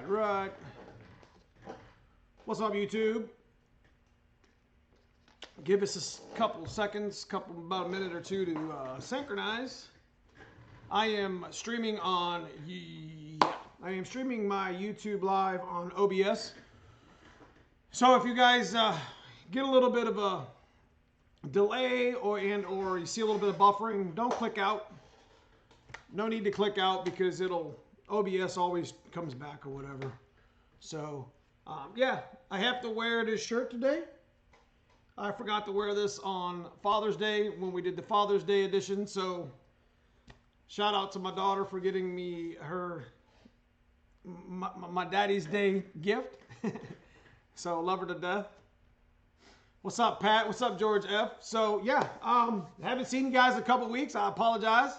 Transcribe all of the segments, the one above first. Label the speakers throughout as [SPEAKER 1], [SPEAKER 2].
[SPEAKER 1] right. What's up, YouTube? Give us a couple seconds, about a minute or two to synchronize. I am streaming on, I am streaming my YouTube live on OBS. So if you guys get a little bit of a delay or you see a little bit of buffering, don't click out. No need to click out because OBS always comes back or whatever. So yeah, I have to wear this shirt today. I forgot to wear this on Father's Day when we did the Father's Day edition. So shout out to my daughter for getting me my daddy's day gift. So love her to death. What's up, Pat? What's up, George F? So yeah, haven't seen you guys in a couple weeks. I apologize.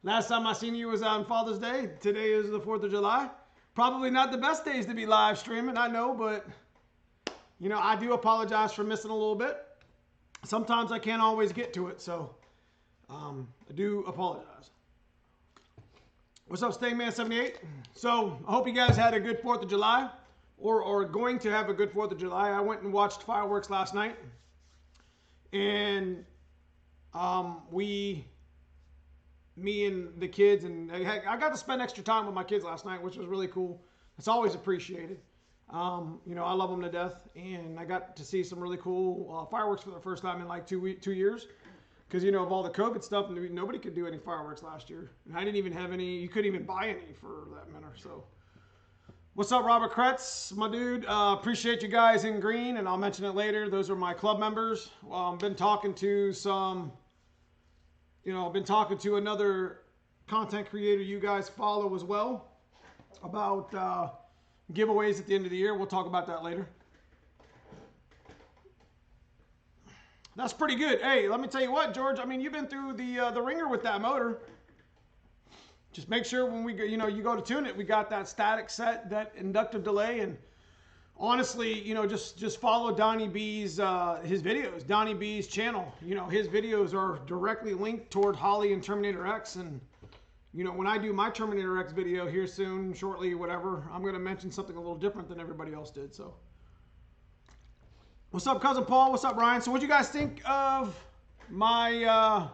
[SPEAKER 1] Last time I seen you was on Father's Day. Today is the 4th of July. Probably not the best days to be live streaming, I know, but you know, I do apologize for missing a little bit. Sometimes I can't always get to it, so I do apologize. What's up, Stangman78? So I hope you guys had a good 4th of July, or going to have a good 4th of July. I went and watched fireworks last night, and me and the kids, and I got to spend extra time with my kids last night, which was really cool. It's always appreciated. You know, I love them to death, and I got to see some really cool fireworks for the first time in like 2 years. Because, you know, of all the COVID stuff, nobody could do any fireworks last year. And I didn't even have any, you couldn't even buy any for that matter. So, what's up, Robert Kretz, my dude? Appreciate you guys in green, and I'll mention it later. Those are my club members. I've been talking to I've been talking to another content creator you guys follow as well about giveaways at the end of the year. We'll talk about that later. That's pretty good. Hey, let me tell you what, George. I mean, you've been through the ringer with that motor. Just make sure when we go, you go to tune it, we got that static set, that inductive delay, and honestly, just follow Donnie B's his videos, Donnie B's channel. His videos are directly linked toward Holly and Terminator X, and when I do my Terminator X video here soon, shortly, whatever, I'm going to mention something a little different than everybody else did. So, what's up, cousin Paul? What's up, Ryan? So, what do you guys think of my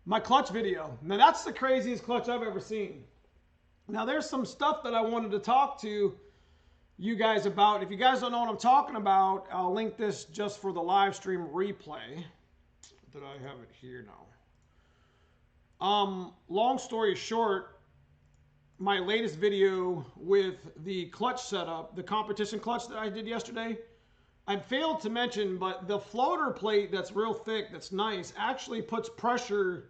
[SPEAKER 1] my clutch video? Now, that's the craziest clutch I've ever seen. Now, there's some stuff that I wanted to talk to you guys about. If you guys don't know what I'm talking about, I'll link this just for the live stream replay. Did I have it here? No. Long story short, my latest video with the clutch setup, the competition clutch that I did yesterday, I failed to mention, but the floater plate that's real thick, that's nice, actually puts pressure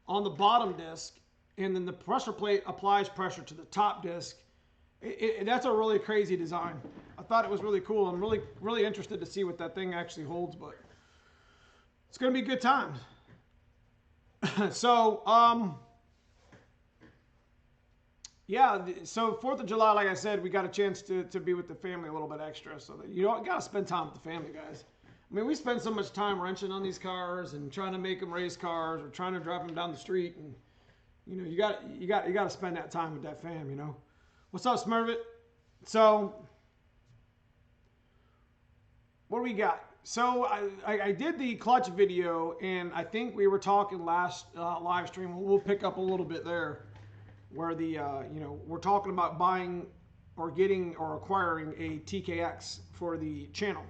[SPEAKER 1] on the bottom disc, and then the pressure plate applies pressure to the top disc. That's a really crazy design. I thought it was really cool. I'm really interested to see what that thing actually holds, but it's going to be good times. So, yeah, so 4th of July, like I said, we got a chance to be with the family a little bit extra, so that got to spend time with the family, guys. I mean, we spend so much time wrenching on these cars and trying to make them race cars or trying to drive them down the street, and you got to spend that time with that fam, What's up, Smurvit? So, what do we got? So, I did the clutch video, and I think we were talking last live stream. We'll pick up a little bit there, where we're talking about buying or getting or acquiring a TKX for the channel.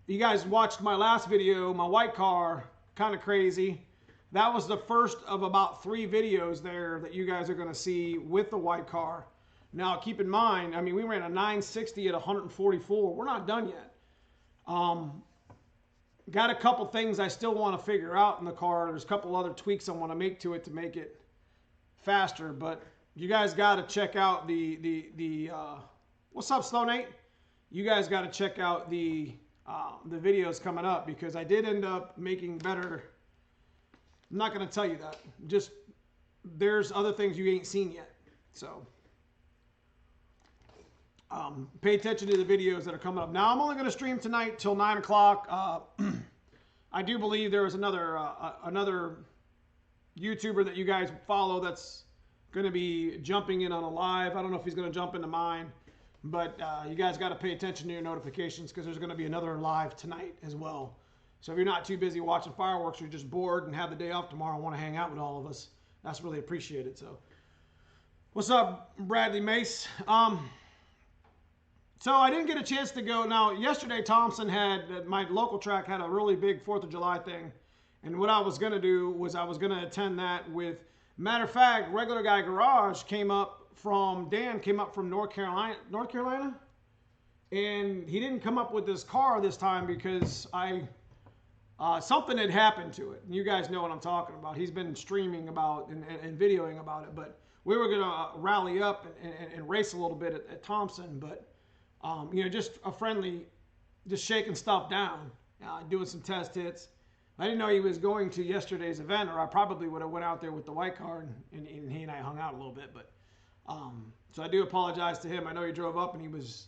[SPEAKER 1] You guys watched my last video, my white car, kind of crazy. That was the first of about 3 videos there that you guys are going to see with the white car. Now, keep in mind, I mean, we ran a 960 at 144. We're not done yet. Got a couple things I still want to figure out in the car. There's a couple other tweaks I want to make to it faster. But you guys got to check out the what's up, Slow Nate? You guys got to check out the videos coming up, because I did end up making better. I'm not going to tell you that. Just there's other things you ain't seen yet. So pay attention to the videos that are coming up. Now, I'm only going to stream tonight till 9 o'clock. I do believe there is another YouTuber that you guys follow that's going to be jumping in on a live. I don't know if he's going to jump into mine, but you guys got to pay attention to your notifications because there's going to be another live tonight as well. So if you're not too busy watching fireworks, you're just bored and have the day off tomorrow and want to hang out with all of us, that's really appreciated. So what's up, Bradley Mace? So I didn't get a chance to go. Now, yesterday Thompson had, my local track had a really big 4th of July thing. And what I was going to do was I was going to attend that with, matter of fact, Regular Guy Garage came up from North Carolina. And he didn't come up with this car this time because something had happened to it. And you guys know what I'm talking about. He's been streaming about and videoing about it. But we were going to rally up and race a little bit at Thompson. But, you know, just a friendly, just shaking stuff down, doing some test hits. I didn't know he was going to yesterday's event, or I probably would have went out there with the white car and he and I hung out a little bit. But so I do apologize to him. I know he drove up and he was,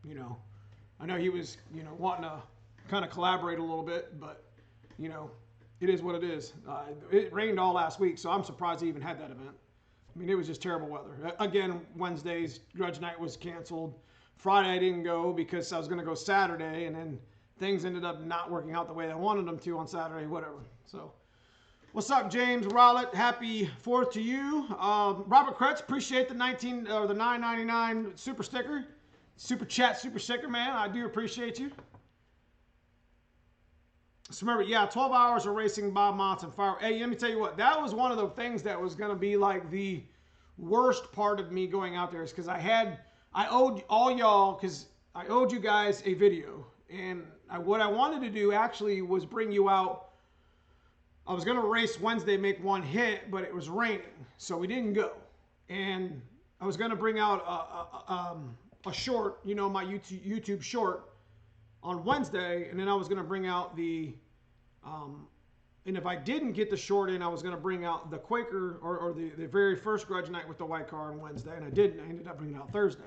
[SPEAKER 1] you know, I know he was, you know, wanting to kind of collaborate a little bit, but, you know, it is what it is. It rained all last week, so I'm surprised he even had that event. I mean, it was just terrible weather. Again, Wednesday's Grudge Night was canceled. Friday I didn't go because I was going to go Saturday, and then things ended up not working out the way I wanted them to on Saturday, whatever. So, what's up, James Rowlett? Happy 4th to you. Robert Kretz, appreciate the $9.99 super sticker. Super chat, super sticker, man. I do appreciate you. So remember, yeah, 12 hours of racing Bob Motts and fire. Hey, let me tell you what, that was one of the things that was going to be like the worst part of me going out there, is because I owed all y'all, because I owed you guys a video. And what I wanted to do actually was bring you out. I was going to race Wednesday, make one hit, but it was raining, so we didn't go. And I was going to bring out a short, you know, my YouTube short on Wednesday, and then I was going to bring out the, and if I didn't get the short in, I was going to bring out the Quaker, or the very first Grudge Night with the white car on Wednesday, and I didn't. I ended up bringing it out Thursday.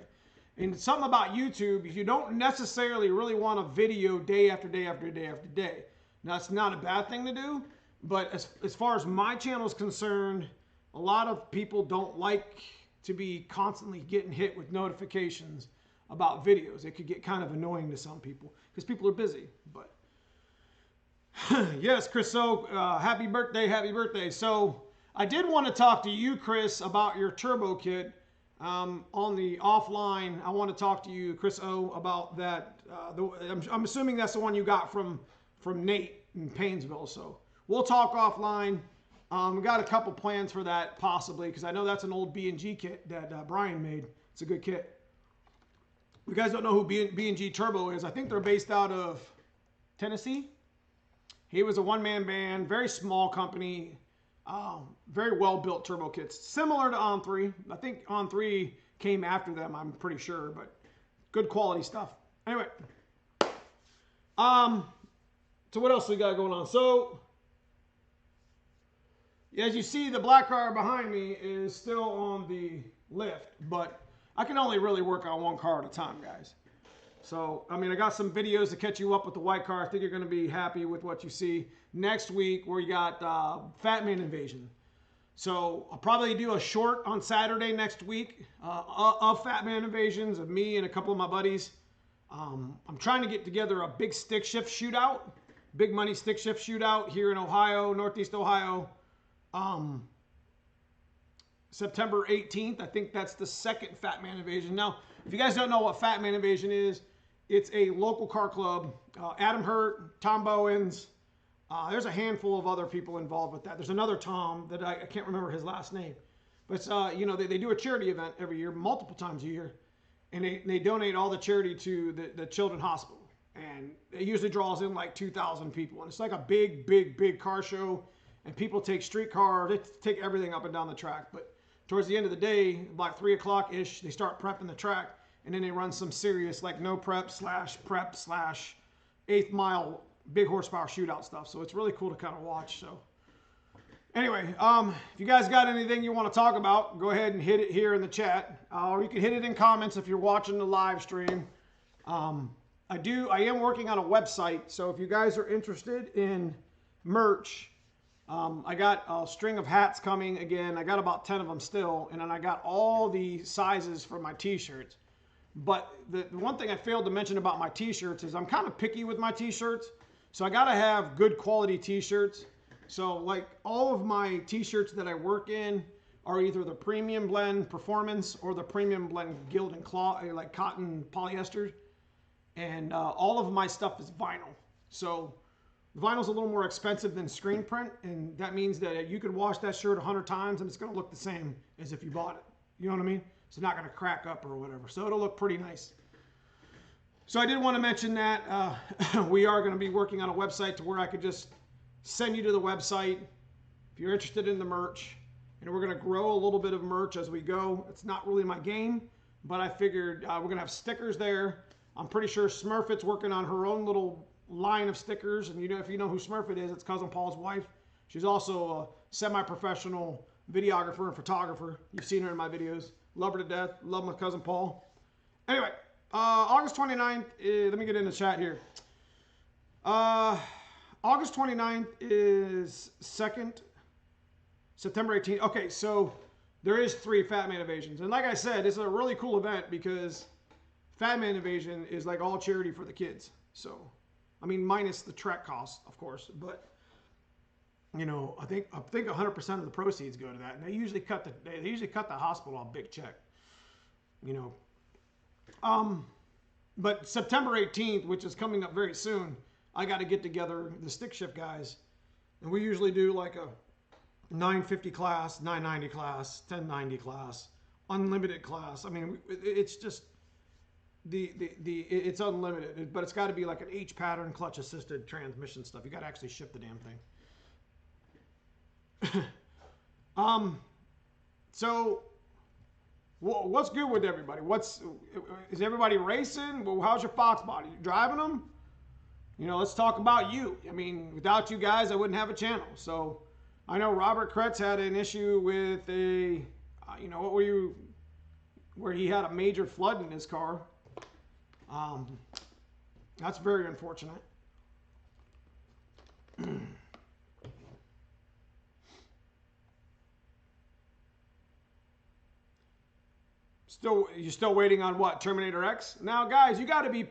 [SPEAKER 1] And something about YouTube, if you don't necessarily really want a video day after day after day after day, now it's not a bad thing to do, but as far as my channel is concerned, a lot of people don't like to be constantly getting hit with notifications about videos. It could get kind of annoying to some people because people are busy. But yes, Chris, so happy birthday, happy birthday. So I did want to talk to you, Chris, about your turbo kit. On the offline, I want to talk to you, Chris O, about that. I'm assuming that's the one you got from Nate in Paynesville. So we'll talk offline. We got a couple plans for that possibly, because I know that's an old B&G kit that Brian made. It's a good kit. If you guys don't know who B&G Turbo is, I think they're based out of Tennessee. He was a one-man band, very small company, very well-built turbo kits, similar to On 3. I think On 3 came after them, I'm pretty sure, but good quality stuff. Anyway, so what else we got going on? So, as you see, the black car behind me is still on the lift, but I can only really work on one car at a time, guys. So, I mean, I got some videos to catch you up with the white car. I think you're going to be happy with what you see. Next week, we got Fat Man Invasion. So, I'll probably do a short on Saturday next week of Fat Man Invasions, of me and a couple of my buddies. I'm trying to get together a big stick shift shootout, big money stick shift shootout here in Ohio, Northeast Ohio. September 18th. I think that's the second Fat Man Invasion. Now, if you guys don't know what Fat Man Invasion is, it's a local car club. Adam Hurt, Tom Bowens. There's a handful of other people involved with that. There's another Tom that I can't remember his last name. But, you know, they do a charity event every year, multiple times a year. And they donate all the charity to the Children's Hospital. And it usually draws in like 2,000 people. And it's like a big car show. And people take streetcar, they take everything up and down the track. But towards the end of the day, about 3 o'clock-ish, they start prepping the track. And then they run some serious, like no prep / 8th mile big horsepower shootout stuff. So it's really cool to kind of watch. So anyway, if you guys got anything you want to talk about, go ahead and hit it here in the chat. Or you can hit it in comments if you're watching the live stream. I am working on a website. So if you guys are interested in merch, I got a string of hats coming again. I got about 10 of them still. And then I got all the sizes for my t-shirts. But the one thing I failed to mention about my t-shirts is I'm kind of picky with my t-shirts. So I got to have good quality t-shirts. So like all of my t-shirts that I work in are either the premium blend performance or the premium blend gilt and cloth, like cotton polyester. And all of my stuff is vinyl. So vinyl's a little more expensive than screen print, and that means that you could wash that shirt 100 times and it's going to look the same as if you bought it. You know what I mean? It's not going to crack up or whatever. So it'll look pretty nice. So I did want to mention that we are going to be working on a website to where I could just send you to the website if you're interested in the merch. And we're going to grow a little bit of merch as we go. It's not really my game, but I figured we're going to have stickers there. I'm pretty sure Smurfit's working on her own little line of stickers, and you know, if you know who Smurfit is, it's Cousin Paul's wife. She's also a semi-professional videographer and photographer. You've seen her in my videos. Love her to death. Love my Cousin Paul. Anyway, August 29th, let me get in the chat here. August 29th is 2nd, September 18th. Okay, so there is 3 Fat Man Invasions. And like I said, this is a really cool event because Fat Man Invasion is like all charity for the kids. So I mean, minus the trek costs, of course, but you know, I think 100% of the proceeds go to that. And they usually cut the hospital a big check, you know. But September 18th, which is coming up very soon, I got to get together the stick shift guys, and we usually do like a 950 class, 990 class, 1090 class, unlimited class. I mean, it's just it's unlimited, but it's got to be like an H pattern clutch assisted transmission stuff. You got to actually ship the damn thing. So what's good with everybody? Is everybody racing? Well, how's your Foxbody? You driving them? You know, let's talk about you. I mean, without you guys, I wouldn't have a channel. So I know Robert Kretz had an issue with a, you know, where he had a major flood in his car. That's very unfortunate. You're still waiting on what? Terminator X? Now, guys, you gotta be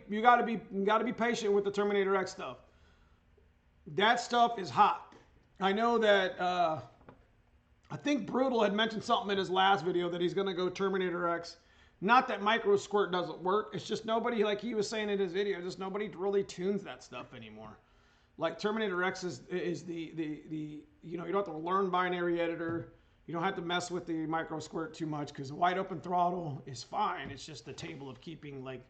[SPEAKER 1] patient with the Terminator X stuff. That stuff is hot. I know that I think Brutal had mentioned something in his last video that he's gonna go Terminator X. Not that micro squirt doesn't work. It's just nobody, like he was saying in his video, just nobody really tunes that stuff anymore. Like Terminator X is the you know, you don't have to learn binary editor. You don't have to mess with the micro squirt too much because wide open throttle is fine. It's just the table of keeping like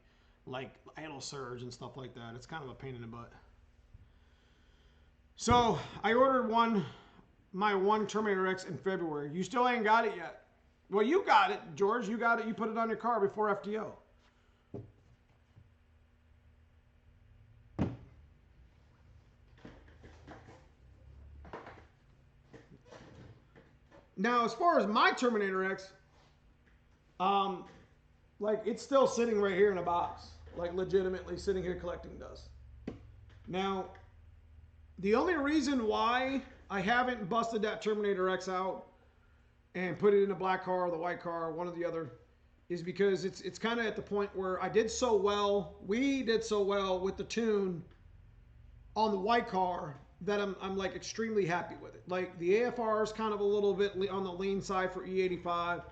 [SPEAKER 1] idle surge and stuff like that. It's kind of a pain in the butt. So I ordered my one Terminator X in February. You still ain't got it yet. Well, you got it, George. You got it. You put it on your car before FTO. Now, as far as my Terminator X, like it's still sitting right here in a box, like legitimately sitting here collecting dust. Now, the only reason why I haven't busted that Terminator X out and put it in a black car or the white car, one or the other, is because it's kind of at the point where we did so well with the tune on the white car that I'm like extremely happy with it. Like the AFR is kind of a little bit on the lean side for E85,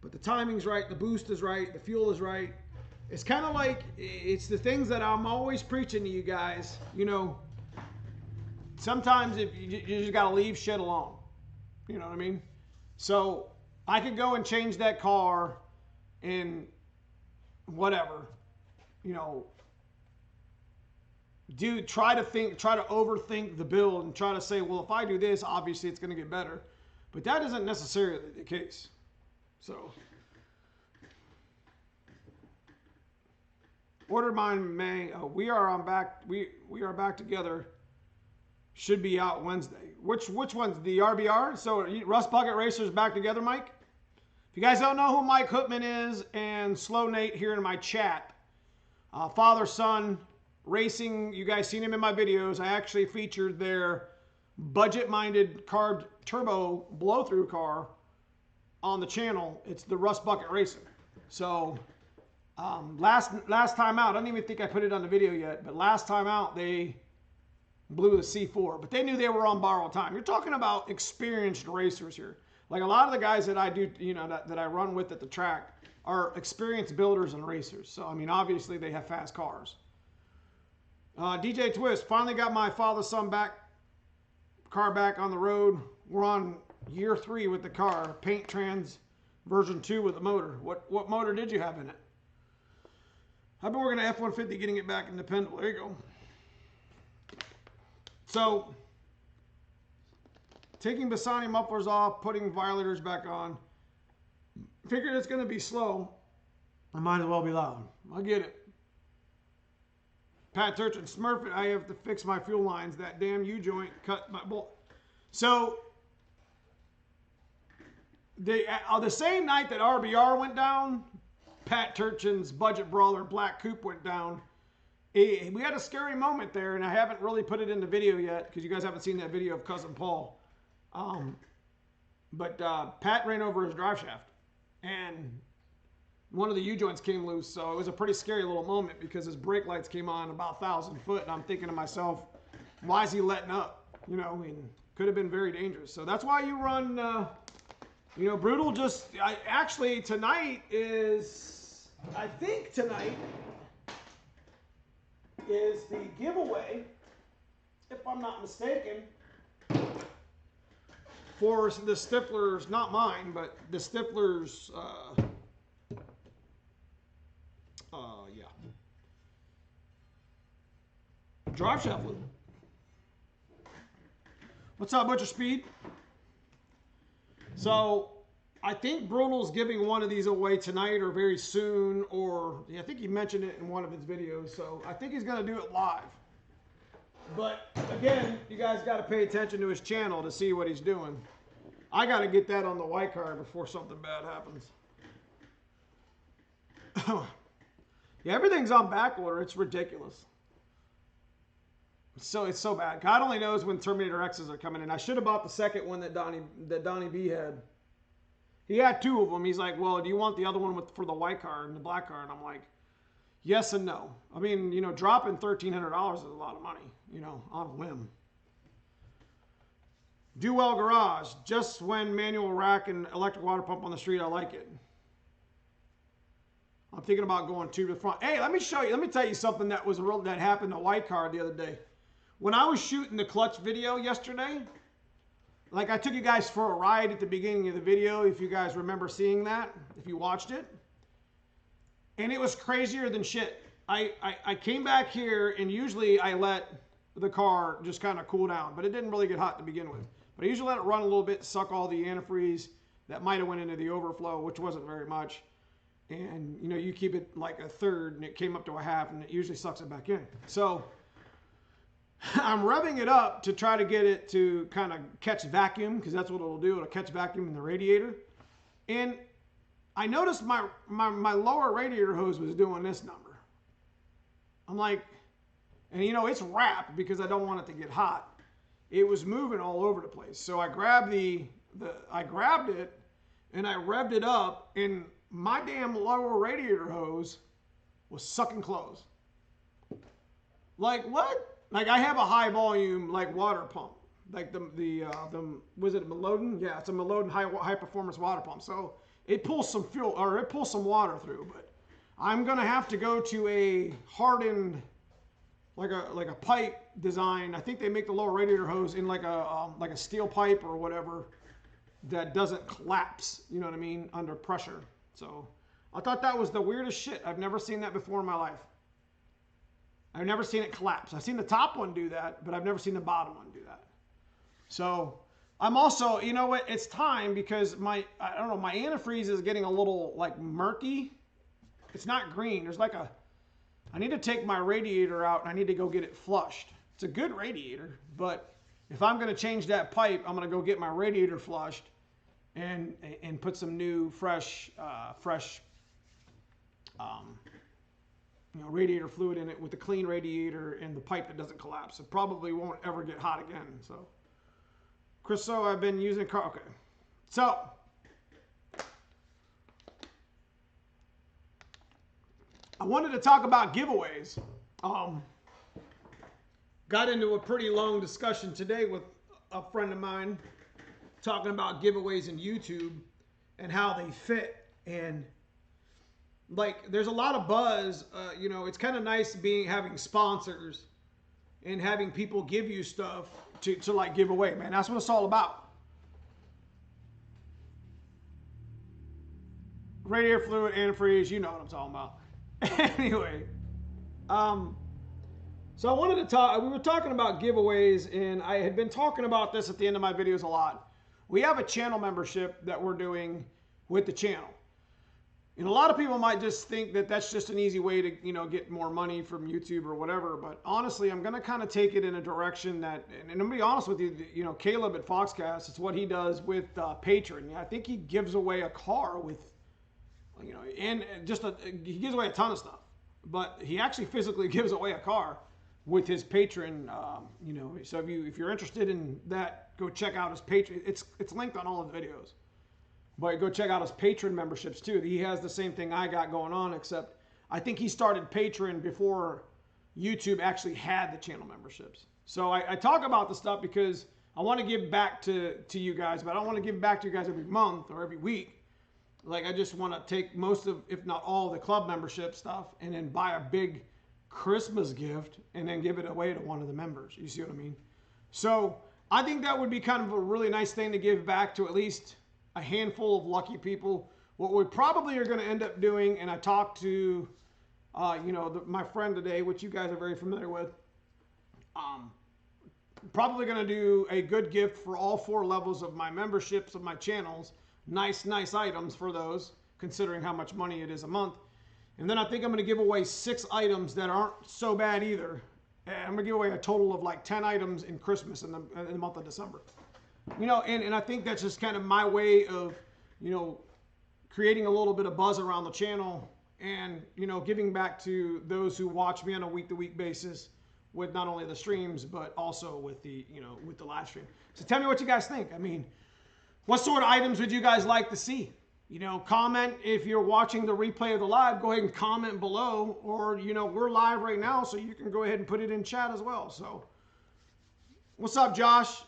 [SPEAKER 1] but the timing's right, the boost is right, the fuel is right. It's kind of like, it's the things that I'm always preaching to you guys, you know, sometimes if you just got to leave shit alone. You know what I mean? So I could go and change that car in whatever, you know, try to overthink the build and try to say, well, if I do this, obviously it's going to get better. But that isn't necessarily the case. So ordered mine in May. We are back together. Should be out Wednesday. Which one's the RBR? So Rust Bucket Racers back together, Mike? If you guys don't know who Mike Hootman is, and Slow Nate here in my chat, father-son racing, you guys seen him in my videos. I actually featured their budget-minded carb turbo blow-through car on the channel. It's the Rust Bucket Racing. So last time out, I don't even think I put it on the video yet, but last time out they blew the C4, but they knew they were on borrowed time. You're talking about experienced racers here. Like a lot of the guys that I do, that I run with at the track are experienced builders and racers. So, I mean, obviously they have fast cars. DJ Twist, finally got my father-son car back on the road. We're on year 3 with the car. Paint trans version 2 with the motor. What motor did you have in it? I've been working at F-150 getting it back in dependable. There you go. So, taking Bassani mufflers off, putting violators back on. Figured it's going to be slow. I might as well be loud. I get it. Pat Turchin, Smurf it, I have to fix my fuel lines. That damn U-joint cut my bolt. So, the same night that RBR went down, Pat Turchin's Budget Brawler Black Coupe went down. We had a scary moment there, and I haven't really put it in the video yet because you guys haven't seen that video of Cousin Paul. But Pat ran over his drive shaft, and one of the U-joints came loose, so it was a pretty scary little moment because his brake lights came on about 1,000 foot, and I'm thinking to myself, why is he letting up? You know, I mean, could have been very dangerous. So that's why you run, Brutal actually tonight is, I think tonight is the giveaway, if I'm not mistaken, for the Stiflers, not mine, but the Stiflers, drive shaft fluid. What's up, Butcher Speed? So, I think Brutal's giving one of these away tonight or very soon, or I think he mentioned it in one of his videos, so I think he's going to do it live. But, again, you guys got to pay attention to his channel to see what he's doing. I got to get that on the white card before something bad happens. Yeah, everything's on back order. It's ridiculous. So it's so bad. God only knows when Terminator X's are coming in. I should have bought the second one that Donnie B had. He had 2 of them. He's like, well, do you want the other one for the white card and the black card? And I'm like, yes and no. I mean, dropping $1,300 is a lot of money, on a whim. Do well garage. Just when manual rack and electric water pump on the street, I like it. I'm thinking about going to the front. Hey, let me show you. Let me tell you something that happened to white card the other day. When I was shooting the clutch video yesterday, like I took you guys for a ride at the beginning of the video, if you guys remember seeing that, if you watched it. And it was crazier than shit. I came back here, and usually I let the car just kind of cool down, but it didn't really get hot to begin with. But I usually let it run a little bit, suck all the antifreeze that might have went into the overflow, which wasn't very much. And, you keep it like a third, and it came up to a half, and it usually sucks it back in. So I'm revving it up to try to get it to kind of catch vacuum, because that's what it'll do. It'll catch vacuum in the radiator. And I noticed my lower radiator hose was doing this number. I'm like, and it's wrapped because I don't want it to get hot. It was moving all over the place. So I grabbed I grabbed it and I revved it up, and my damn lower radiator hose was sucking clothes. Like what? Like I have a high volume water pump. Like was it a Meloden? Yeah, it's a Meloden high performance water pump. So it pulls some fuel, or it pulls some water through, but I'm gonna have to go to a hardened, like a pipe design. I think they make the lower radiator hose in like a steel pipe or whatever that doesn't collapse. You know what I mean? Under pressure. So I thought that was the weirdest shit. I've never seen that before in my life. I've never seen it collapse. I've seen the top one do that, but I've never seen the bottom one do that. So I'm also, you know what? It's time because my antifreeze is getting a little murky. It's not green. There's I need to take my radiator out and I need to go get it flushed. It's a good radiator, but if I'm going to change that pipe, I'm going to go get my radiator flushed and put some new fresh radiator fluid in it with a clean radiator and the pipe that doesn't collapse. It probably won't ever get hot again. So Chris, so I've been using car. Okay. So, I wanted to talk about giveaways. Got into a pretty long discussion today with a friend of mine talking about giveaways in YouTube and how they fit. And like, there's a lot of buzz. You know, it's kind of nice having sponsors and having people give you stuff to like give away, man. That's what it's all about. Radiator fluid, antifreeze, you know what I'm talking about. Anyway, so I wanted to talk, we were talking about giveaways, and I had been talking about this at the end of my videos a lot. We have a channel membership that we're doing with the channel. And a lot of people might just think that that's just an easy way to, you know, get more money from YouTube or whatever. But honestly, I'm going to kind of take it in a direction that, and I'm going to be honest with you, you know, Caleb at Foxcast, it's what he does with Patreon. I think he gives away a car with, you know, and just he gives away a ton of stuff. But he actually physically gives away a car with his Patreon, you know. So if you're interested in that, go check out his Patreon. It's linked on all of the videos. But go check out his Patreon memberships too. He has the same thing I got going on, except I think he started Patreon before YouTube actually had the channel memberships. So I talk about the stuff because I want to give back to you guys, but I don't want to give back to you guys every month or every week. Like, I just want to take most of, if not all, the club membership stuff and then buy a big Christmas gift and then give it away to one of the members. You see what I mean? So I think that would be kind of a really nice thing to give back to at least a handful of lucky people. What we probably are going to end up doing, and I talked to, you know, my friend today, which you guys are very familiar with, probably going to do a good gift for all 4 levels of my memberships of my channels. Nice items for those, considering how much money it is a month. And then I think I'm going to give away 6 items that aren't so bad either. And I'm going to give away a total of like 10 items in Christmas in the month of December. You know, and I think that's just kind of my way of, you know, creating a little bit of buzz around the channel and, you know, giving back to those who watch me on a week-to-week basis with not only the streams, but also with the, you know, with the live stream. So tell me what you guys think. I mean, what sort of items would you guys like to see? You know, comment if you're watching the replay of the live, go ahead and comment below, or, you know, we're live right now, so you can go ahead and put it in chat as well. So what's up, Josh?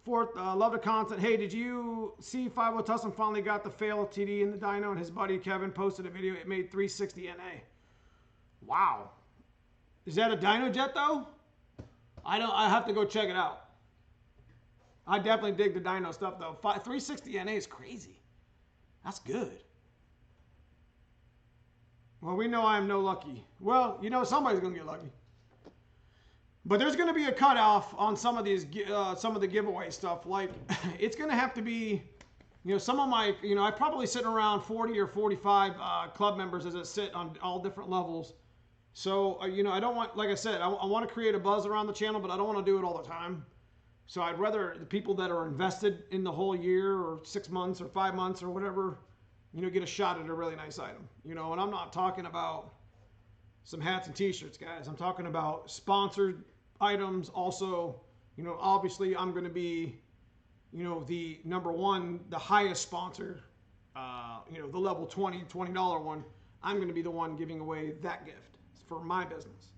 [SPEAKER 1] Love the content. Hey, did you see 50 Tussin finally got the fail TD in the dyno, and his buddy Kevin posted a video. It made 360 NA. Wow. Is that a dyno jet though? I have to go check it out. I definitely dig the dyno stuff though. 360 NA is crazy. That's good. Well, we know I am no lucky. Well, you know, somebody's gonna get lucky. But there's going to be a cutoff on some of these, some of the giveaway stuff. Like, it's going to have to be, you know, some of my, you know, I probably sit around 40 or 45 club members as it sit on all different levels. So, you know, I don't want, like I said, I want to create a buzz around the channel, but I don't want to do it all the time. So I'd rather the people that are invested in the whole year or 6 months or 5 months or whatever, you know, get a shot at a really nice item. You know, and I'm not talking about some hats and t-shirts, guys. I'm talking about sponsored items. Also, you know, obviously I'm going to be, you know, the #1, the highest sponsor, you know, the level $20 one. I'm going to be the one giving away that gift. It's for my business.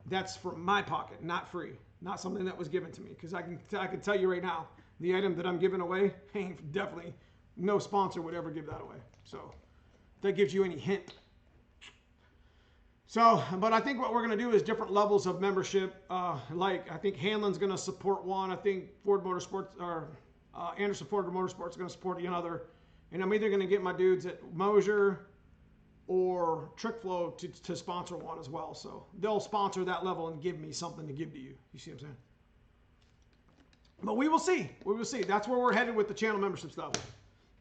[SPEAKER 1] That's from my pocket, not free, not something that was given to me. Because I can tell you right now, the item that I'm giving away, definitely no sponsor would ever give that away. So if that gives you any hint. So, but I think what we're going to do is different levels of membership. Like, I think Hanlon's going to support one. I think Ford Motorsports, or Anderson Ford Motorsports is going to support another. And I'm either going to get my dudes at Mosier or TrickFlow to sponsor one as well. So they'll sponsor that level and give me something to give to you. You see what I'm saying? But we will see. We will see. That's where we're headed with the channel membership stuff.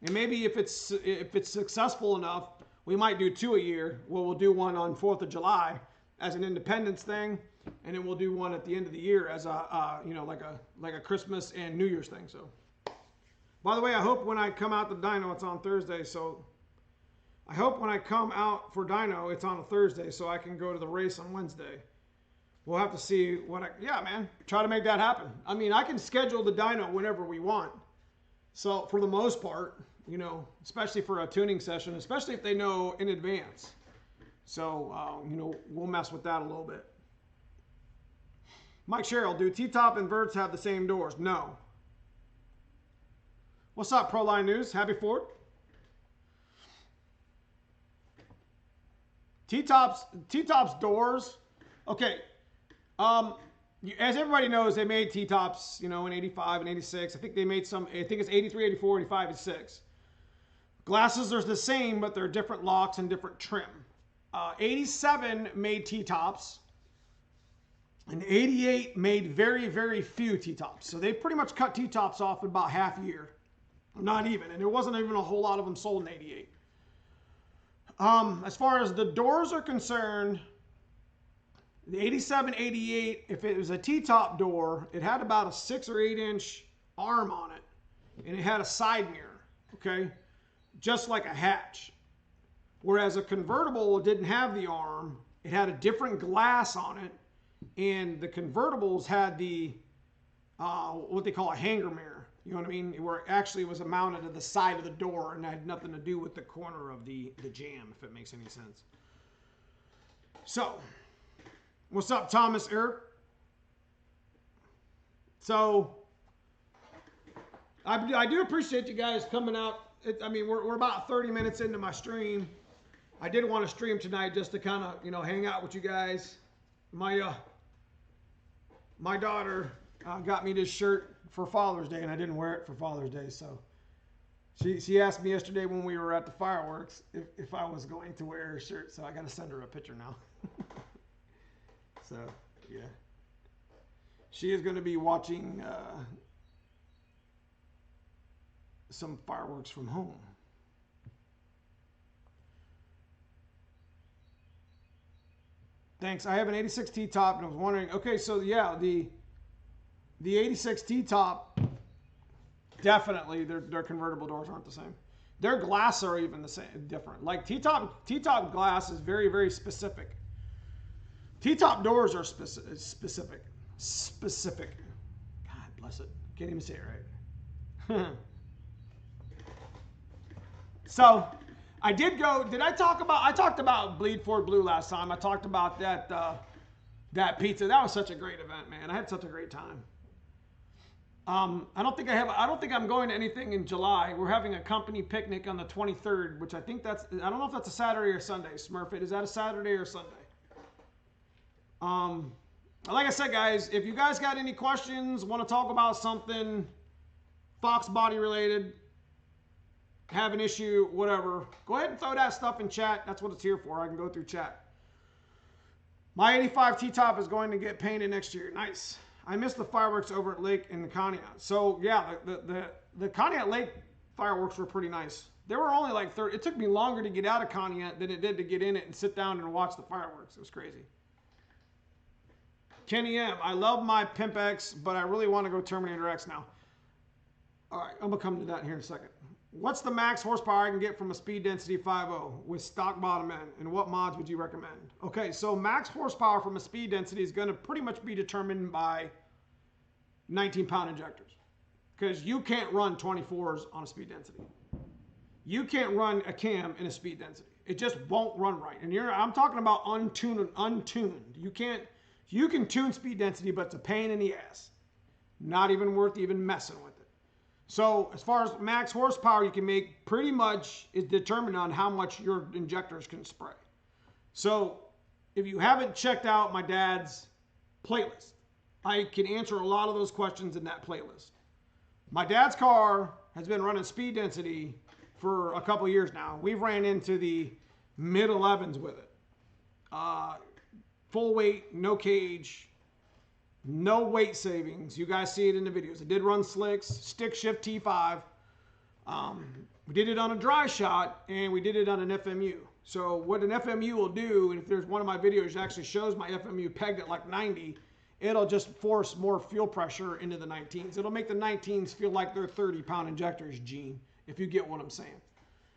[SPEAKER 1] And maybe if it's successful enough, we might do 2 a year. Well, we'll do one on 4th of July as an Independence thing, and then we'll do one at the end of the year as a you know, like a Christmas and New Year's thing. So, by the way, I hope when I come out the dyno, it's on Thursday. So, I hope when I come out for dyno, it's on a Thursday, so I can go to the race on Wednesday. we'll have to see what yeah, man, try to make that happen. I mean, I can schedule the dyno whenever we want. So for the most part, you know, especially for a tuning session, especially if they know in advance. So, you know, we'll mess with that a little bit. Mike Sherrill, do T-top and Verts have the same doors? No. What's up, Proline News? Happy Ford. T-tops doors. Okay. As everybody knows, they made T-tops, you know, in 85 and 86. I think they made some, I think it's 83, 84, 85, 86. Glasses are the same, but they're different locks and different trim. 87 made T-tops. And 88 made very, very few T-tops. So they pretty much cut T-tops off in about half a year. Not even. And there wasn't even a whole lot of them sold in 88. As far as the doors are concerned, the 87, 88, if it was a T-top door, it had about a 6 or 8 inch arm on it. And it had a side mirror, okay? Just like a hatch. Whereas a convertible didn't have the arm. It had a different glass on it. And the convertibles had the, what they call a hanger mirror. You know what I mean? Where it actually was mounted to the side of the door and had nothing to do with the corner of the jam, if it makes any sense. So, what's up, Thomas Eric? So, I do appreciate you guys coming out. I mean, we're about 30 minutes into my stream. I did want to stream tonight just to kind of, you know, hang out with you guys. My daughter got me this shirt for Father's Day, and I didn't wear it for Father's Day. So she asked me yesterday when we were at the fireworks if I was going to wear her shirt. So I got to send her a picture now. So, yeah. She is going to be watching some fireworks from home. Thanks. I have an 86 T-top, and I was wondering, okay, so yeah, the 86 T-top, definitely their convertible doors aren't the same. Their glass are even the same, different. Like T-top glass is very, very specific. T-top doors are specific. God bless it. Can't even say it right. So, I talked about Bleed Ford Blue last time. I talked about that pizza. That was such a great event, man. I had such a great time. I don't think I'm going to anything in July. We're having a company picnic on the 23rd, which I don't know if that's a Saturday or Sunday. Smurfit, is that a Saturday or Sunday? Like I said, guys, if you guys got any questions, want to talk about something Foxbody related, have an issue, whatever, go ahead and throw that stuff in chat. That's what it's here for. I can go through chat. My 85 T-top is going to get painted next year. Nice. I missed the fireworks over at Lake in the Conneaut. So yeah, the Conneaut Lake fireworks were pretty nice. They were only like 30. It took me longer to get out of Conneaut than it did to get in it and sit down and watch the fireworks. It was crazy. Kenny M, I love my Pimp X, but I really want to go Terminator X now. All right, I'm gonna come to that here in a second. What's the max horsepower I can get from a speed density 5.0 with stock bottom end, and what mods would you recommend? Okay, so max horsepower from a speed density is going to pretty much be determined by 19-pound injectors, because you can't run 24s on a speed density. You can't run a cam in a speed density. It just won't run right. And I'm talking about untuned. You can tune speed density, but it's a pain in the ass. Not even worth even messing with it. So as far as max horsepower you can make, pretty much is determined on how much your injectors can spray. So if you haven't checked out my dad's playlist, I can answer a lot of those questions in that playlist. My dad's car has been running speed density for a couple years now. We've ran into the mid 11s with it. Full weight, no cage, no weight savings. You guys see it in the videos. It did run slicks, stick shift T5. We did it on a dry shot, and we did it on an FMU. So what an FMU will do, and if there's one of my videos that actually shows my FMU pegged at like 90, it'll just force more fuel pressure into the 19s. It'll make the 19s feel like they're 30-pound injectors, Gene, if you get what I'm saying.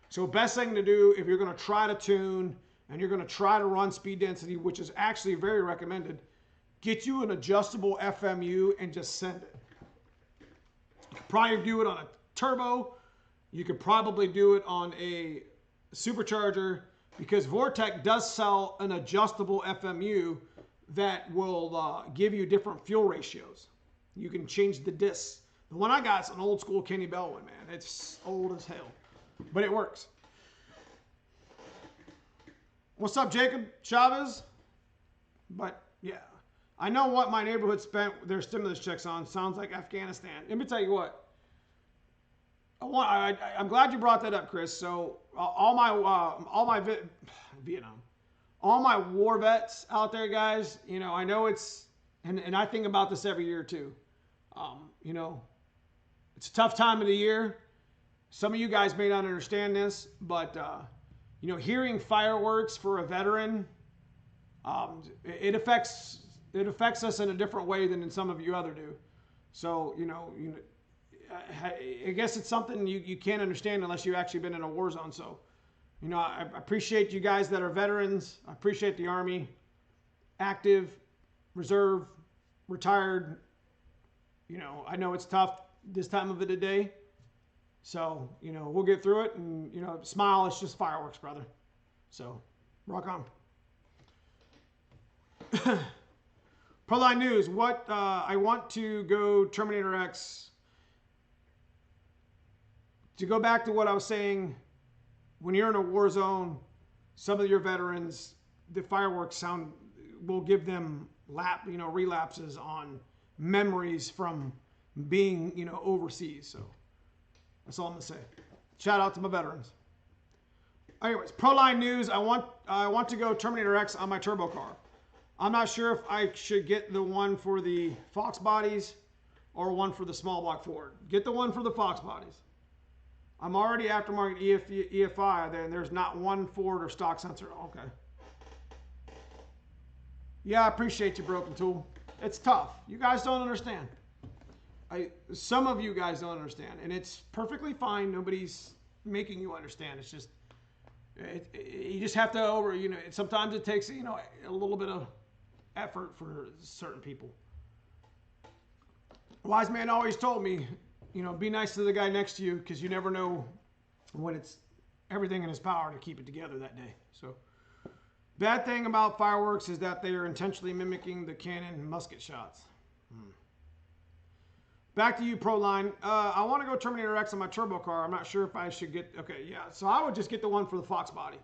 [SPEAKER 1] So best thing to do if you're going to try to tune and you're going to try to run speed density, which is actually very recommended, get you an adjustable FMU and just send it. You could probably do it on a turbo. You could probably do it on a supercharger, because Vortec does sell an adjustable FMU that will give you different fuel ratios. You can change the discs. The one I got is an old school Kenny Bell one, man. It's old as hell, but it works. What's up, Jacob Chavez? But yeah, I know what my neighborhood spent their stimulus checks on. Sounds like Afghanistan. Let me tell you what. I'm glad you brought that up, Chris. So all my Vietnam, all my war vets out there, guys. You know, I know it's and I think about this every year too. You know, it's a tough time of the year. Some of you guys may not understand this, but you know, hearing fireworks for a veteran, it affects us in a different way than in some of you other do. So you know, I guess it's something you can't understand unless you've actually been in a war zone. So, you know, I appreciate you guys that are veterans. I appreciate the Army, active, reserve, retired. You know, I know it's tough this time of the day. So, you know, we'll get through it, and, you know, smile, it's just fireworks, brother. So, rock on. Proline News, I want to go Terminator X. To go back to what I was saying, when you're in a war zone, some of your veterans, the fireworks sound will give them relapses on memories from being, you know, overseas. So that's all I'm gonna say. Shout out to my veterans. Anyways, Proline News, I want to go Terminator X on my turbo car. I'm not sure if I should get the one for the Foxbodies or one for the small block Ford. Get the one for the Foxbodies. I'm already aftermarket EFI, then there's not one Ford or stock sensor. Okay. Yeah, I appreciate you, Broken Tool. It's tough. You guys don't understand. Some of you guys don't understand, and it's perfectly fine. Nobody's making you understand. It's just, you just have to you know, sometimes it takes, you know, a little bit of effort for certain people. Wise man always told me, you know, be nice to the guy next to you, because you never know when it's everything in his power to keep it together that day. So, bad thing about fireworks is that they are intentionally mimicking the cannon musket shots. Back to you, Proline. I want to go Terminator X on my turbo car. I'm not sure if I should get... Okay, yeah. So I would just get the one for the Foxbody.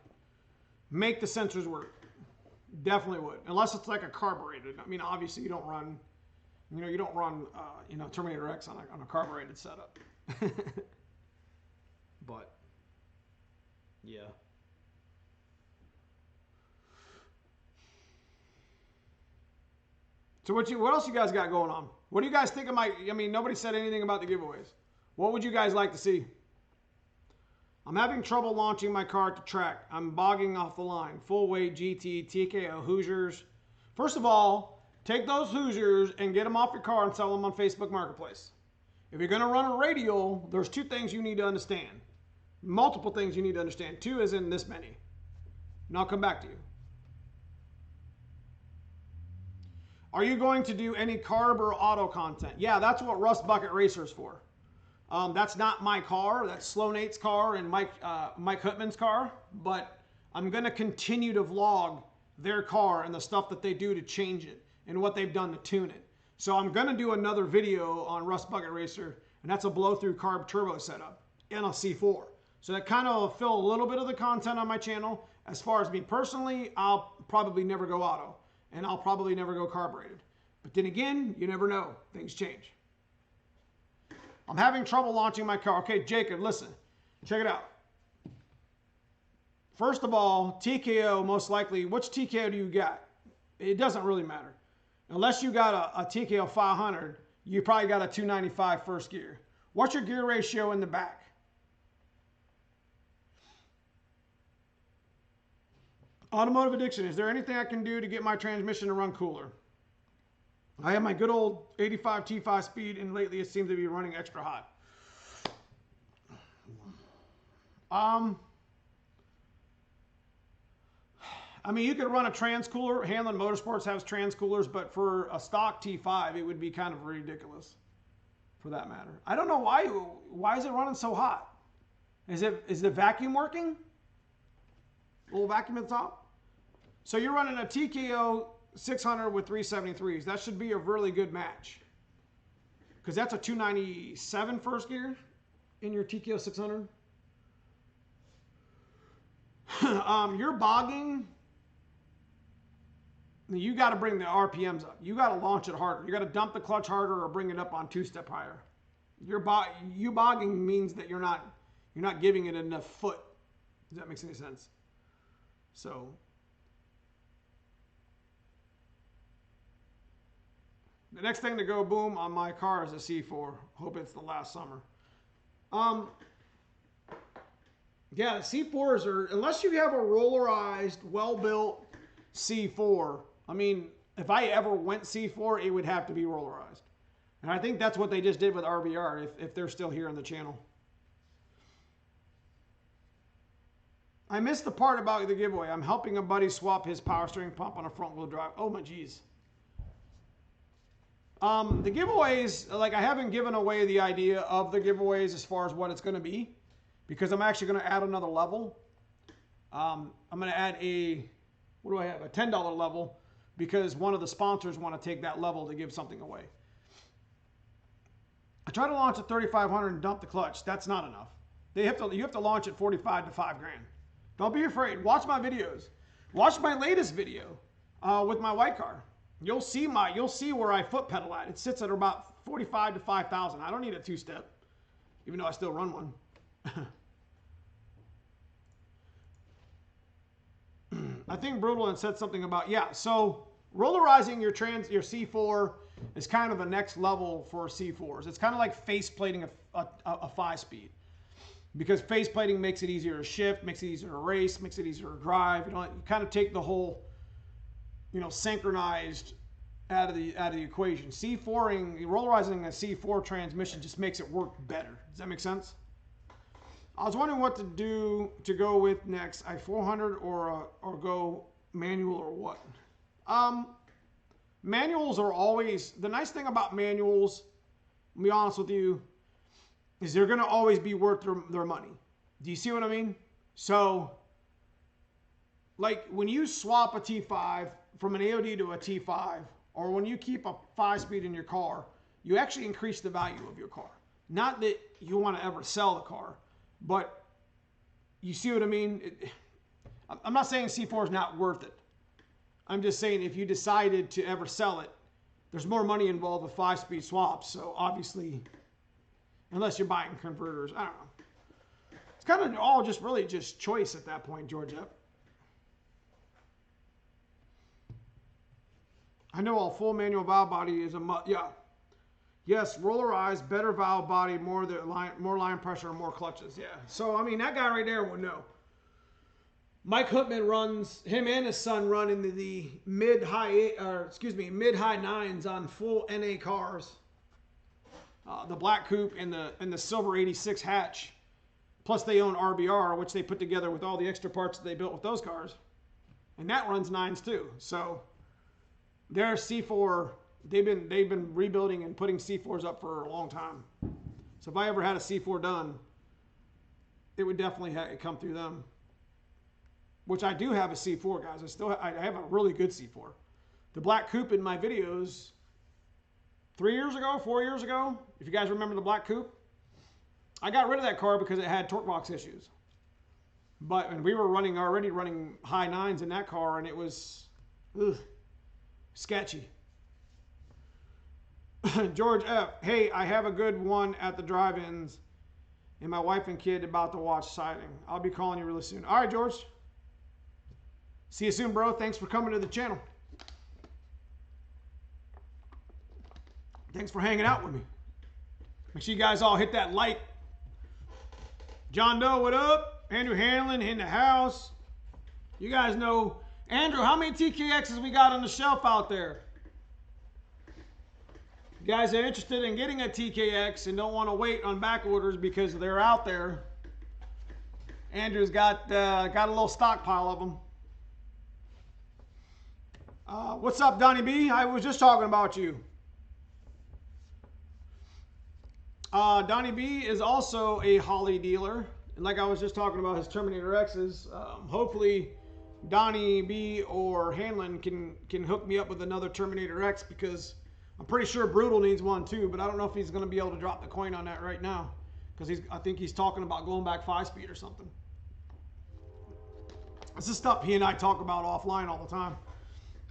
[SPEAKER 1] Make the sensors work. Definitely would. Unless it's like a carbureted. I mean, obviously you don't run... You know, you don't run, you know, Terminator X on a carbureted setup. But, yeah. So what else you guys got going on? What do you guys think of I mean, nobody said anything about the giveaways. What would you guys like to see? I'm having trouble launching my car to track. I'm bogging off the line. Full weight, GT, TKO, Hoosiers. First of all, take those Hoosiers and get them off your car and sell them on Facebook Marketplace. If you're going to run a radial, there's two things you need to understand. Multiple things you need to understand. Two is in this many. And I'll come back to you. Are you going to do any carb or auto content? Yeah, that's what Rust Bucket Racer is for. That's not my car. That's Slow Nate's car and Mike Huttman's car. But I'm going to continue to vlog their car and the stuff that they do to change it and what they've done to tune it. So I'm going to do another video on Rust Bucket Racer, and that's a blow-through carb turbo setup in a C4. So that kind of will fill a little bit of the content on my channel. As far as me personally, I'll probably never go auto, and I'll probably never go carbureted. But then again, you never know. Things change. I'm having trouble launching my car. Okay, Jacob, listen. Check it out. First of all, TKO, most likely, which TKO do you got? It doesn't really matter. Unless you got a TKO 500, you probably got a 295 first gear. What's your gear ratio in the back? Automotive addiction. Is there anything I can do to get my transmission to run cooler? I have my good old 85 T5 speed, and lately it seems to be running extra hot. I I mean, you could run a trans cooler. Hanlon Motorsports has trans coolers, but for a stock T5, it would be kind of ridiculous for that matter. I don't know why. Why is it running so hot? Is the vacuum working? Little vacuum at the top? So you're running a TKO 600 with 373s. That should be a really good match. Because that's a 297 first gear in your TKO 600. You're bogging. You got to bring the RPMs up. You got to launch it harder. You got to dump the clutch harder or bring it up on two-step higher. You bogging means that you're not giving it enough foot. Does that make any sense? So the next thing to go boom on my car is a C4. Hope it's the last summer. Yeah, the C4s are, unless you have a rollarized, well-built C4. I mean, if I ever went C4, it would have to be rollarized. And I think that's what they just did with RVR, if they're still here on the channel. I missed the part about the giveaway. I'm helping a buddy swap his power steering pump on a front-wheel drive. Oh, my geez. The giveaways, like I haven't given away the idea of the giveaways as far as what it's going to be, because I'm actually going to add another level. I'm going to add a, what do I have? A $10 level, because one of the sponsors want to take that level to give something away. I try to launch at 3,500 and dump the clutch. That's not enough. You have to launch at 45 to $5 grand. Don't be afraid. Watch my videos. Watch my latest video with my white car. You'll see where I foot pedal at. It sits at about 45 to 5,000. I don't need a two-step, even though I still run one. I think Brutal had said something about, yeah, so rollarizing your C4 is kind of the next level for C4s. It's kind of like face plating a 5-speed. Because face plating makes it easier to shift, makes it easier to race, makes it easier to drive. You kind of take the whole, synchronized out of the equation. C4ing, rollarizing a C4 transmission just makes it work better. Does that make sense? I was wondering what to go with next, i400 or go manual or what. Manuals are always, the nice thing about manuals, to be honest with you, is they're going to always be worth their money. Do you see what I mean? So, like when you swap a T5 from an AOD to a T5, or when you keep a 5-speed in your car, you actually increase the value of your car. Not that you want to ever sell the car, but you see what I mean? I'm not saying C4 is not worth it. I'm just saying if you decided to ever sell it, there's more money involved with 5-speed swaps. So obviously, unless you're buying converters, I don't know. It's kind of all just really just choice at that point, Georgia. I know a full manual valve body is yeah. Yes, rollarized, better valve body, more line pressure, and more clutches. Yeah. So I mean, that guy right there would know. Mike Hutman runs, him and his son run into the mid-high 9s on full NA cars. The black coupe and the silver 86 hatch. Plus they own RBR, which they put together with all the extra parts that they built with those cars. And that runs 9s too. So their C4, they've been rebuilding and putting C4s up for a long time. So if I ever had a C4 done, it would definitely come through them. Which I do have a C4, guys. I have a really good C4. The black coupe in my videos 4 years ago, if you guys remember the black coupe, I got rid of that car because it had torque box issues. And we were already running high 9s in that car, and it was sketchy. George F. Hey, I have a good one at the drive-ins, and my wife and kid about to watch sighting. I'll be calling you really soon. All right, George. See you soon, bro. Thanks for coming to the channel. Thanks for hanging out with me. Make sure you guys all hit that like. John Doe, what up? Andrew Hanlon in the house. You guys know, Andrew, how many TKXs we got on the shelf out there? You guys are interested in getting a TKX and don't want to wait on back orders because they're out there. Andrew's got a little stockpile of them. What's up, Donnie B? I was just talking about you. Donnie B is also a Holly dealer. And like I was just talking about his Terminator X's, hopefully Donnie B or Hanlon can hook me up with another Terminator X, because I'm pretty sure Brutal needs one too, but I don't know if he's going to be able to drop the coin on that right now, because I think he's talking about going back 5-speed or something. This is stuff he and I talk about offline all the time.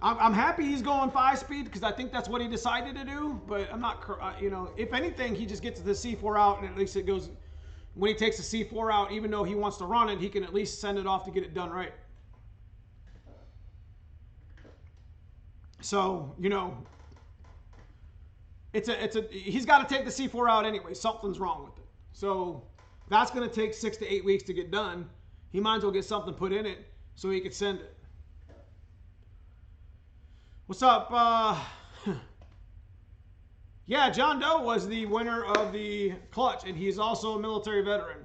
[SPEAKER 1] I'm happy he's going 5-speed, because I think that's what he decided to do, but I'm not, you know, if anything, he just gets the C4 out, and at least it goes, when he takes the C4 out, even though he wants to run it, he can at least send it off to get it done right. So, you know, he's got to take the C4 out anyway. Something's wrong with it. So that's going to take 6 to 8 weeks to get done. He might as well get something put in it so he could send it. What's up? Yeah, John Doe was the winner of the clutch, and he's also a military veteran.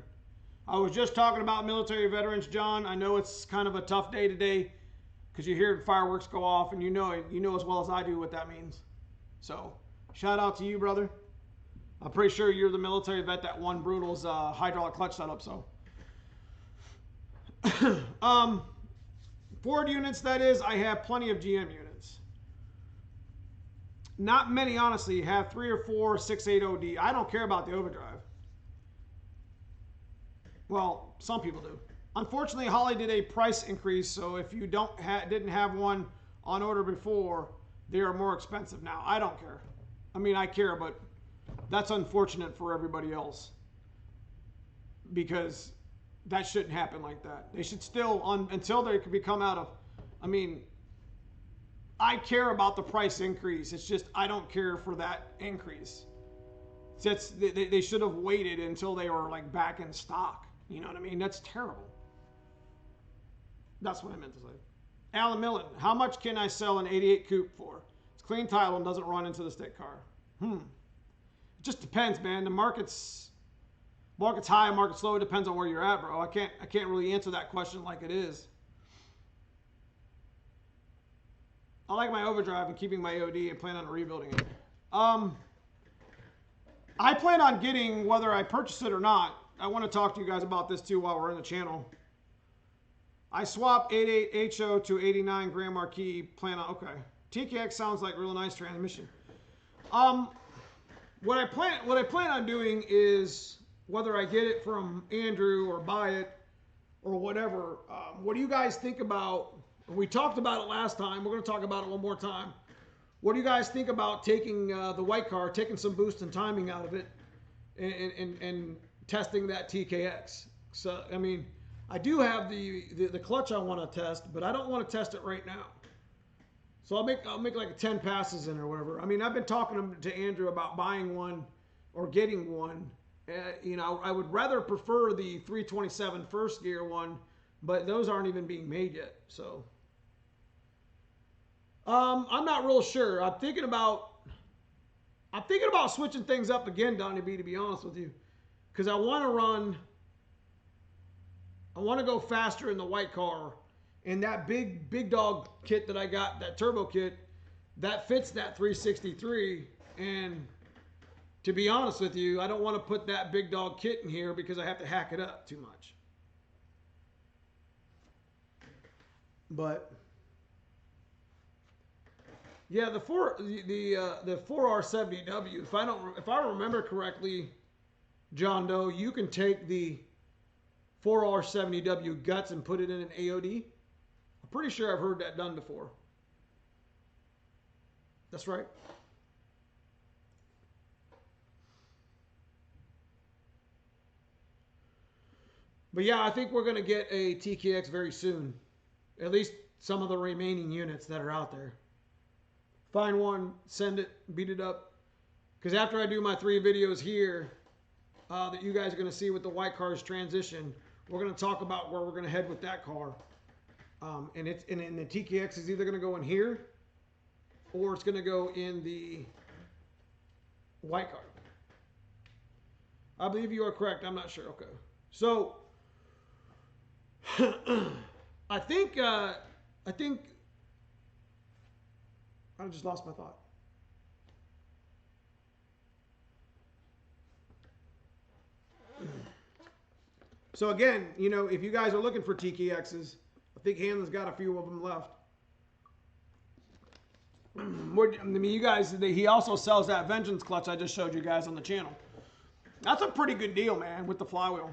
[SPEAKER 1] I was just talking about military veterans, John. I know it's kind of a tough day today because you hear fireworks go off, and you know as well as I do what that means. So shout out to you, brother. I'm pretty sure you're the military vet that won Brutal's hydraulic clutch setup. So Ford units, that is, I have plenty of GM units. Not many, honestly, have 3 or 4 680D. I don't care about the overdrive. Well, some people do. Unfortunately, Holly did a price increase, so if you didn't have one on order before, they are more expensive now. I don't care. I mean, I care, but that's unfortunate for everybody else, because that shouldn't happen like that. They should still, until they can become out of, I mean, I care about the price increase. It's just I don't care for that increase. They should have waited until they were like back in stock. You know what I mean? That's terrible. That's what I meant to say. Alan Millen, how much can I sell an 88 coupe for? It's clean title and doesn't run into the stick car. It just depends, man. The market's high, market's low. It depends on where you're at, bro. I can't really answer that question like it is. I like my overdrive and keeping my OD and plan on rebuilding it. I plan on getting, whether I purchase it or not, I want to talk to you guys about this too while we're in the channel. I swapped 88 HO to 89 Grand Marquis. Plan on, okay. TKX sounds like real nice transmission. What I plan on doing is, whether I get it from Andrew or buy it or whatever, what do you guys think about, we talked about it last time, we're going to talk about it one more time. What do you guys think about taking the white car, taking some boost and timing out of it, and testing that TKX? So, I mean, I do have the clutch I want to test, but I don't want to test it right now. So I'll make like 10 passes in or whatever. I mean, I've been talking to Andrew about buying one or getting one. You know, I would rather prefer the 327 first gear one, but those aren't even being made yet. So I'm not real sure. I'm thinking about switching things up again, Donnie B, to be honest with you, because I want to go faster in the white car, and that big dog kit that I got, that turbo kit, that fits that 363. And to be honest with you, I don't want to put that big dog kit in here because I have to hack it up too much. But yeah, the 4R70W, if I remember correctly, John Doe, you can take the 4R70W guts and put it in an AOD. I'm pretty sure I've heard that done before. That's right. But yeah, I think we're going to get a TKX very soon. At least some of the remaining units that are out there. Find one, send it, beat it up. Because after I do my 3 videos here that you guys are going to see with the white car's transition, we're going to talk about where we're going to head with that car. And the TKX is either going to go in here or it's going to go in the white car. I believe you are correct. I'm not sure. Okay. So I think I just lost my thought. So again, you know, if you guys are looking for TKXs, I think Hanlon's got a few of them left. I mean, you guys, he also sells that Vengeance clutch I just showed you guys on the channel. That's a pretty good deal, man, with the flywheel.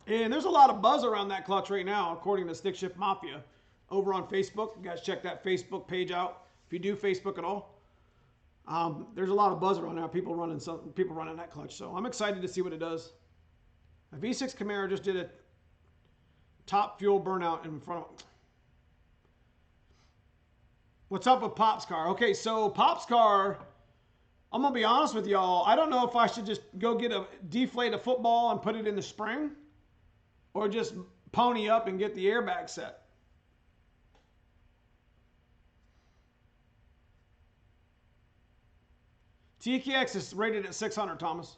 [SPEAKER 1] And there's a lot of buzz around that clutch right now, according to Stick Shift Mafia, over on Facebook. You guys check that Facebook page out if you do Facebook at all. There's a lot of buzz around now. People running that clutch, so I'm excited to see what it does. A V6 Camaro just did a top fuel burnout in front of. What's up with Pop's car? Okay, so Pop's car, I'm gonna be honest with y'all. I don't know if I should just go deflate a football and put it in the spring, or just pony up and get the airbag set. TKX is rated at 600, Thomas.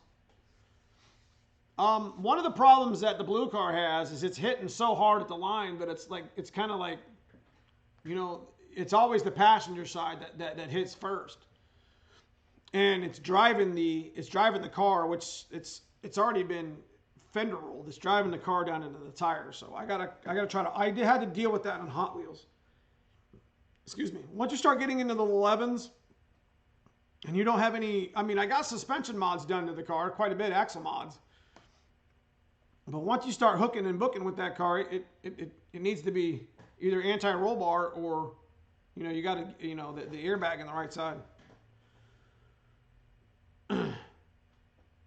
[SPEAKER 1] One of the problems that the blue car has is it's hitting so hard at the line that it's kind of like, you know, it's always the passenger side that hits first, and it's driving the car, which it's already been fender rolled. It's driving the car down into the tire. So I gotta try to. I had to deal with that on Hot Wheels. Excuse me. Once you start getting into the 11s, and you don't have any. I mean, I got suspension mods done to the car, quite a bit, axle mods. But once you start hooking and booking with that car, it needs to be either anti-roll bar or, you know, you got to, you know, the airbag on the right side.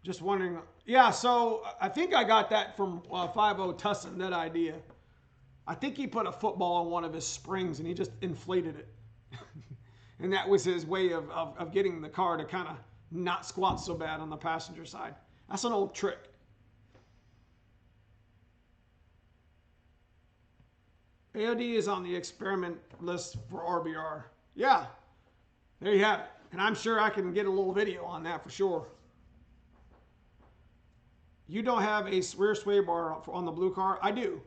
[SPEAKER 1] Just wondering. Yeah, so I think I got that from 50 Tussin, that idea. I think he put a football on one of his springs and he just inflated it. And that was his way of getting the car to kind of not squat so bad on the passenger side. That's an old trick. AOD is on the experiment list for RBR. Yeah, there you have it. And I'm sure I can get a little video on that for sure. You don't have a rear sway bar on the blue car? I do.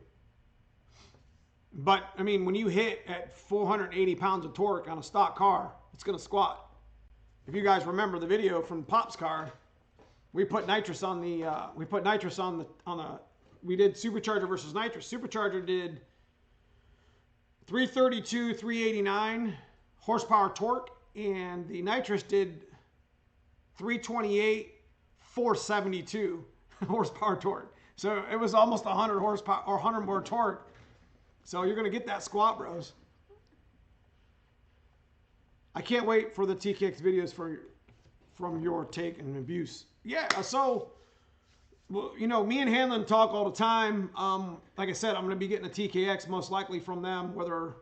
[SPEAKER 1] But, I mean, when you hit at 480 pounds of torque on a stock car, it's going to squat. If you guys remember the video from Pop's car, we put nitrous on the, we did supercharger versus nitrous. Supercharger did 332, 389 horsepower torque, and the nitrous did 328, 472 horsepower torque. So it was almost 100 horsepower or 100 more torque. So you're going to get that squat, bros. I can't wait for the TKX videos from your take and abuse. Yeah, so, well, you know, me and Hanlon talk all the time. Like I said, I'm going to be getting a TKX most likely from them, whether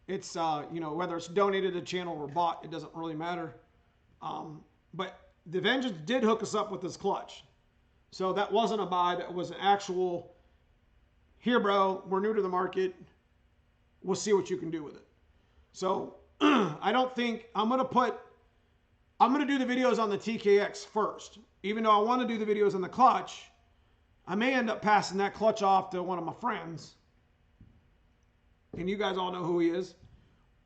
[SPEAKER 1] it's, you know, whether it's donated to the channel or bought, it doesn't really matter. But the Vengeance did hook us up with this clutch. So that wasn't a buy, that was an actual, here, bro, we're new to the market. We'll see what you can do with it. So I don't think, I'm going to do the videos on the TKX first. Even though I want to do the videos on the clutch, I may end up passing that clutch off to one of my friends. And you guys all know who he is,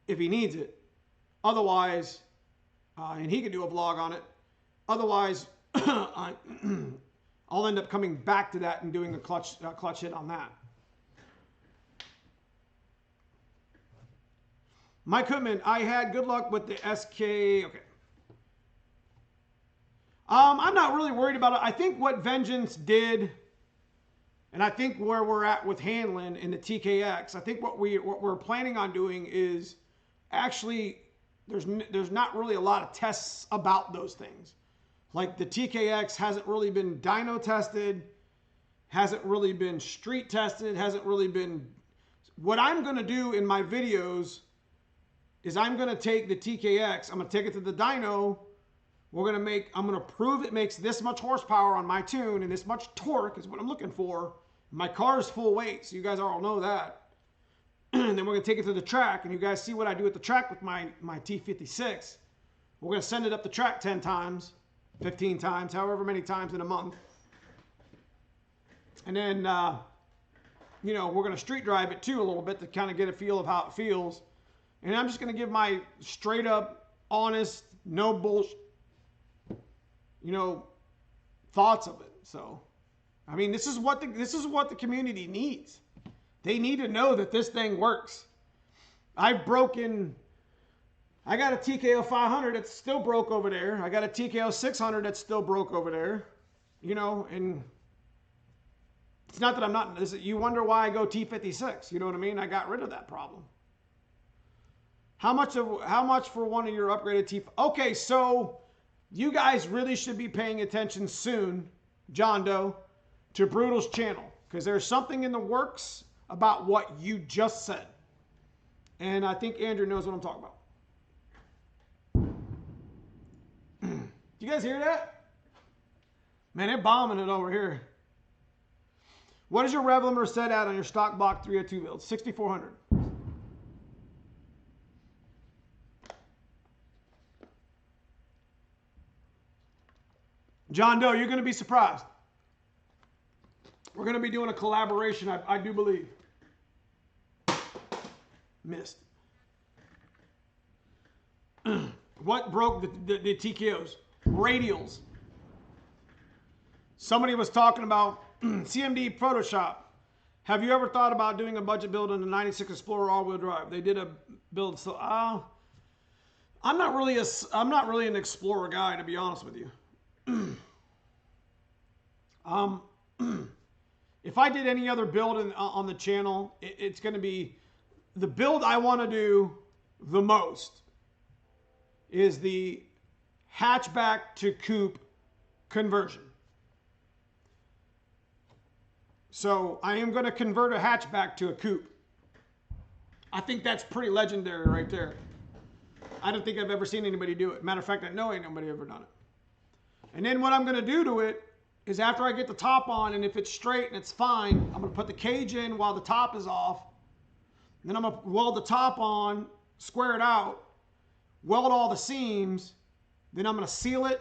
[SPEAKER 1] if he needs it. Otherwise, and he could do a vlog on it. Otherwise, I'll end up coming back to that and doing a clutch hit on that. Mike Hoodman, I had good luck with the SK. Okay. I'm not really worried about it. I think what Vengeance did, and I think where we're at with Hanlon and the TKX, I think what we're planning on doing is actually there's not really a lot of tests about those things. Like the TKX hasn't really been dyno tested, hasn't really been street tested, hasn't really been. What I'm going to do in my videos is I'm going to take the TKX, I'm going to take it to the dyno. I'm going to prove it makes this much horsepower on my tune and this much torque is what I'm looking for. My car is full weight, so you guys all know that. And then we're going to take it to the track, and you guys see what I do at the track with my T56. We're going to send it up the track 10 times, 15 times, however many times in a month. And then, you know, we're going to street drive it too a little bit to kind of get a feel of how it feels. And I'm just going to give my straight up, honest, no bullshit, you know, thoughts of it. So, I mean, this is what the community needs. They need to know that this thing works. I got a TKO 500 that's still broke over there. I got a TKO 600 that's still broke over there. You know, and it's not that I'm not, you wonder why I go T56. You know what I mean? I got rid of that problem. How much for one of your upgraded T? Okay, so you guys really should be paying attention soon, John Doe, to Brutal's channel, because there's something in the works about what you just said. And I think Andrew knows what I'm talking about. Do you guys hear that? Man, they're bombing it over here. What is your rev limiter set at on your stock block 302 build? 6,400. John Doe, you're going to be surprised. We're going to be doing a collaboration, I do believe. Missed. What broke the TKOs? Radials. Somebody was talking about CMD Photoshop. Have you ever thought about doing a budget build on the 96 Explorer all-wheel drive? They did a build, so I'm not really an Explorer guy, to be honest with you. If I did any other build on the channel, it's going to be the build I want to do the most is the hatchback to coupe conversion. So I am going to convert a hatchback to a coupe. I think that's pretty legendary right there. I don't think I've ever seen anybody do it. Matter of fact, I know ain't nobody ever done it. And then what I'm going to do to it is after I get the top on, and if it's straight and it's fine, I'm going to put the cage in while the top is off. Then I'm going to weld the top on, square it out, weld all the seams. Then I'm going to seal it.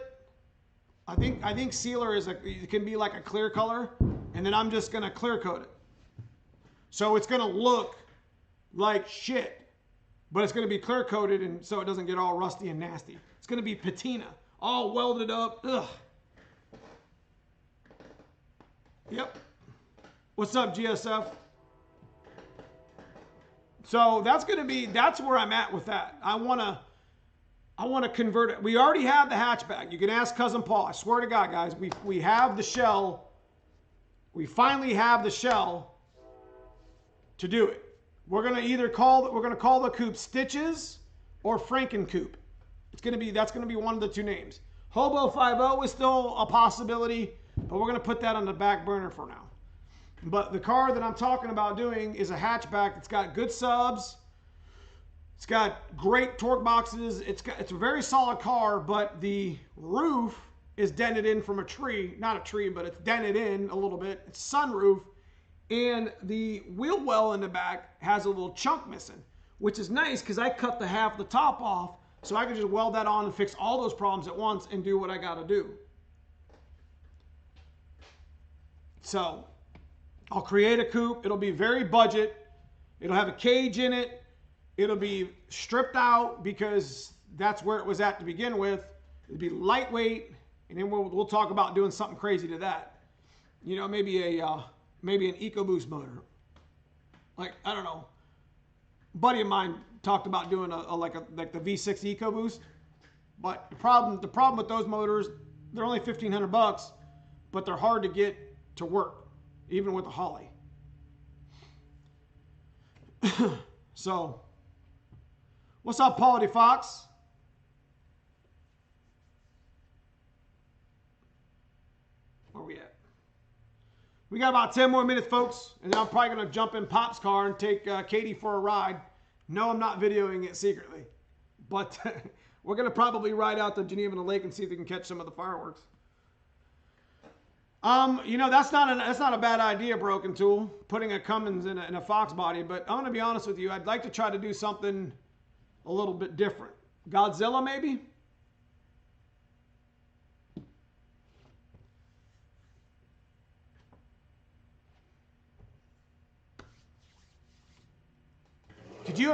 [SPEAKER 1] I think sealer it can be like a clear color. And then I'm just going to clear coat it. So it's going to look like shit, but it's going to be clear coated, and so it doesn't get all rusty and nasty. It's going to be patina, all welded up. Ugh. Yep. What's up, GSF? So that's where I'm at with that. I want to convert it. We already have the hatchback. You can ask Cousin Paul. I swear to God, guys, we have the shell. We finally have the shell to do it. We're gonna call the coupe Stitches or Franken Coupe. That's gonna be one of the two names. Hobo 50 is still a possibility, but we're gonna put that on the back burner for now. But the car that I'm talking about doing is a hatchback. It's got good subs. It's got great torque boxes. It's a very solid car, but the roof is dented in from a tree. Not a tree, but it's dented in a little bit. It's sunroof. And the wheel well in the back has a little chunk missing, which is nice because I cut the top off, so I can just weld that on and fix all those problems at once and do what I got to do. So I'll create a coupe. It'll be very budget. It'll have a cage in it. It'll be stripped out because that's where it was at to begin with. It'll be lightweight. And then we'll talk about doing something crazy to that. You know, maybe an EcoBoost motor. Like, I don't know. A buddy of mine talked about doing like the V6 EcoBoost. But the problem with those motors, they're only $1,500, but they're hard to get to work, even with a Holly. So, what's up, Paulie Fox? Where we at? We got about 10 more minutes, folks, and then I'm probably going to jump in Pop's car and take Katie for a ride. No, I'm not videoing it secretly, but we're going to probably ride out to Geneva and the lake and see if we can catch some of the fireworks. You know, that's not a bad idea, Broken Tool, putting a Cummins in a Foxbody, but I'm going to be honest with you. I'd like to try to do something a little bit different. Godzilla, maybe? Did Could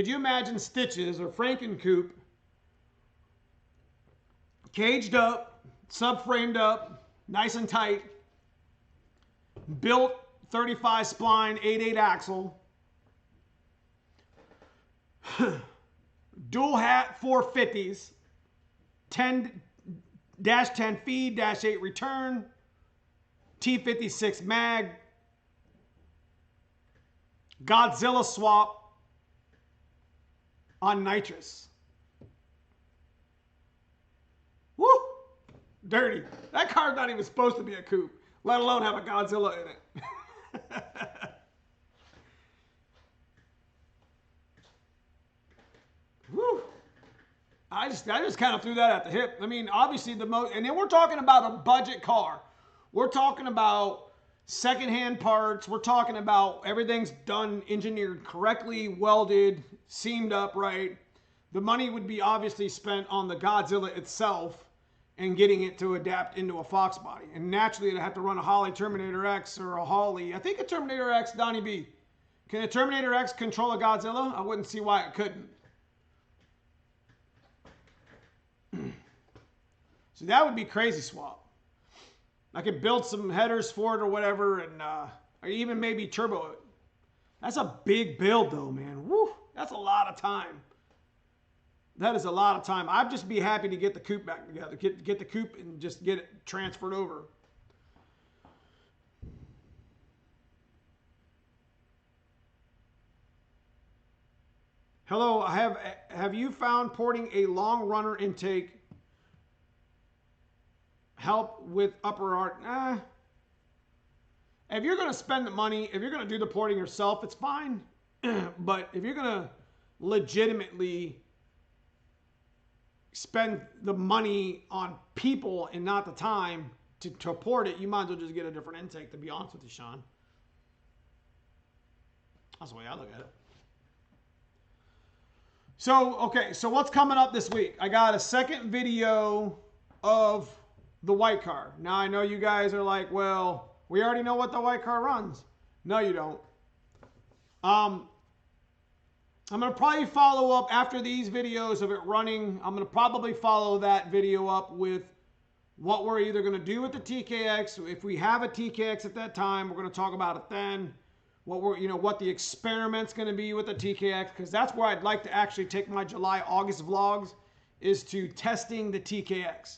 [SPEAKER 1] you imagine Stitches or Frankencoop caged up, subframed up, nice and tight, built 35 spline, 8.8 axle, dual hat 450s, 10 feed, -8 return, T56 mag, Godzilla swap on nitrous. Woo! Dirty. That car's not even supposed to be a coupe, let alone have a Godzilla in it. Woo! I just kind of threw that at the hip. I mean, obviously and then we're talking about a budget car. We're talking about secondhand parts. We're talking about everything's done, engineered correctly, welded, seamed up right. The money would be obviously spent on the Godzilla itself and getting it to adapt into a Foxbody. And naturally, it'd have to run a Holley Terminator X or a Holley. I think a Terminator X, Donnie B. Can a Terminator X control a Godzilla? I wouldn't see why it couldn't. So that would be crazy swap. I could build some headers for it or whatever, and or even maybe turbo it. That's a big build though, man. Woo, that's a lot of time. That is a lot of time. I'd just be happy to get the coupe back together. Get the coupe and just get it transferred over. Hello, have you found porting a long runner intake help with upper arc? If you're going to spend the money, if you're going to do the porting yourself, it's fine. But if you're going to legitimately spend the money on people and not the time to port it, you might as well just get a different intake, to be honest with you, Sean. That's the way I look at it. So, okay, so what's coming up this week? I got a second video of the white car. Now, I know you guys are like, well, we already know what the white car runs. No, you don't. I'm going to probably follow up after these videos of it running. I'm going to probably follow that video up with what we're either going to do with the TKX. If we have a TKX at that time, we're going to talk about it then. What the experiment's going to be with the TKX, because that's where I'd like to actually take my July, August vlogs, is to testing the TKX.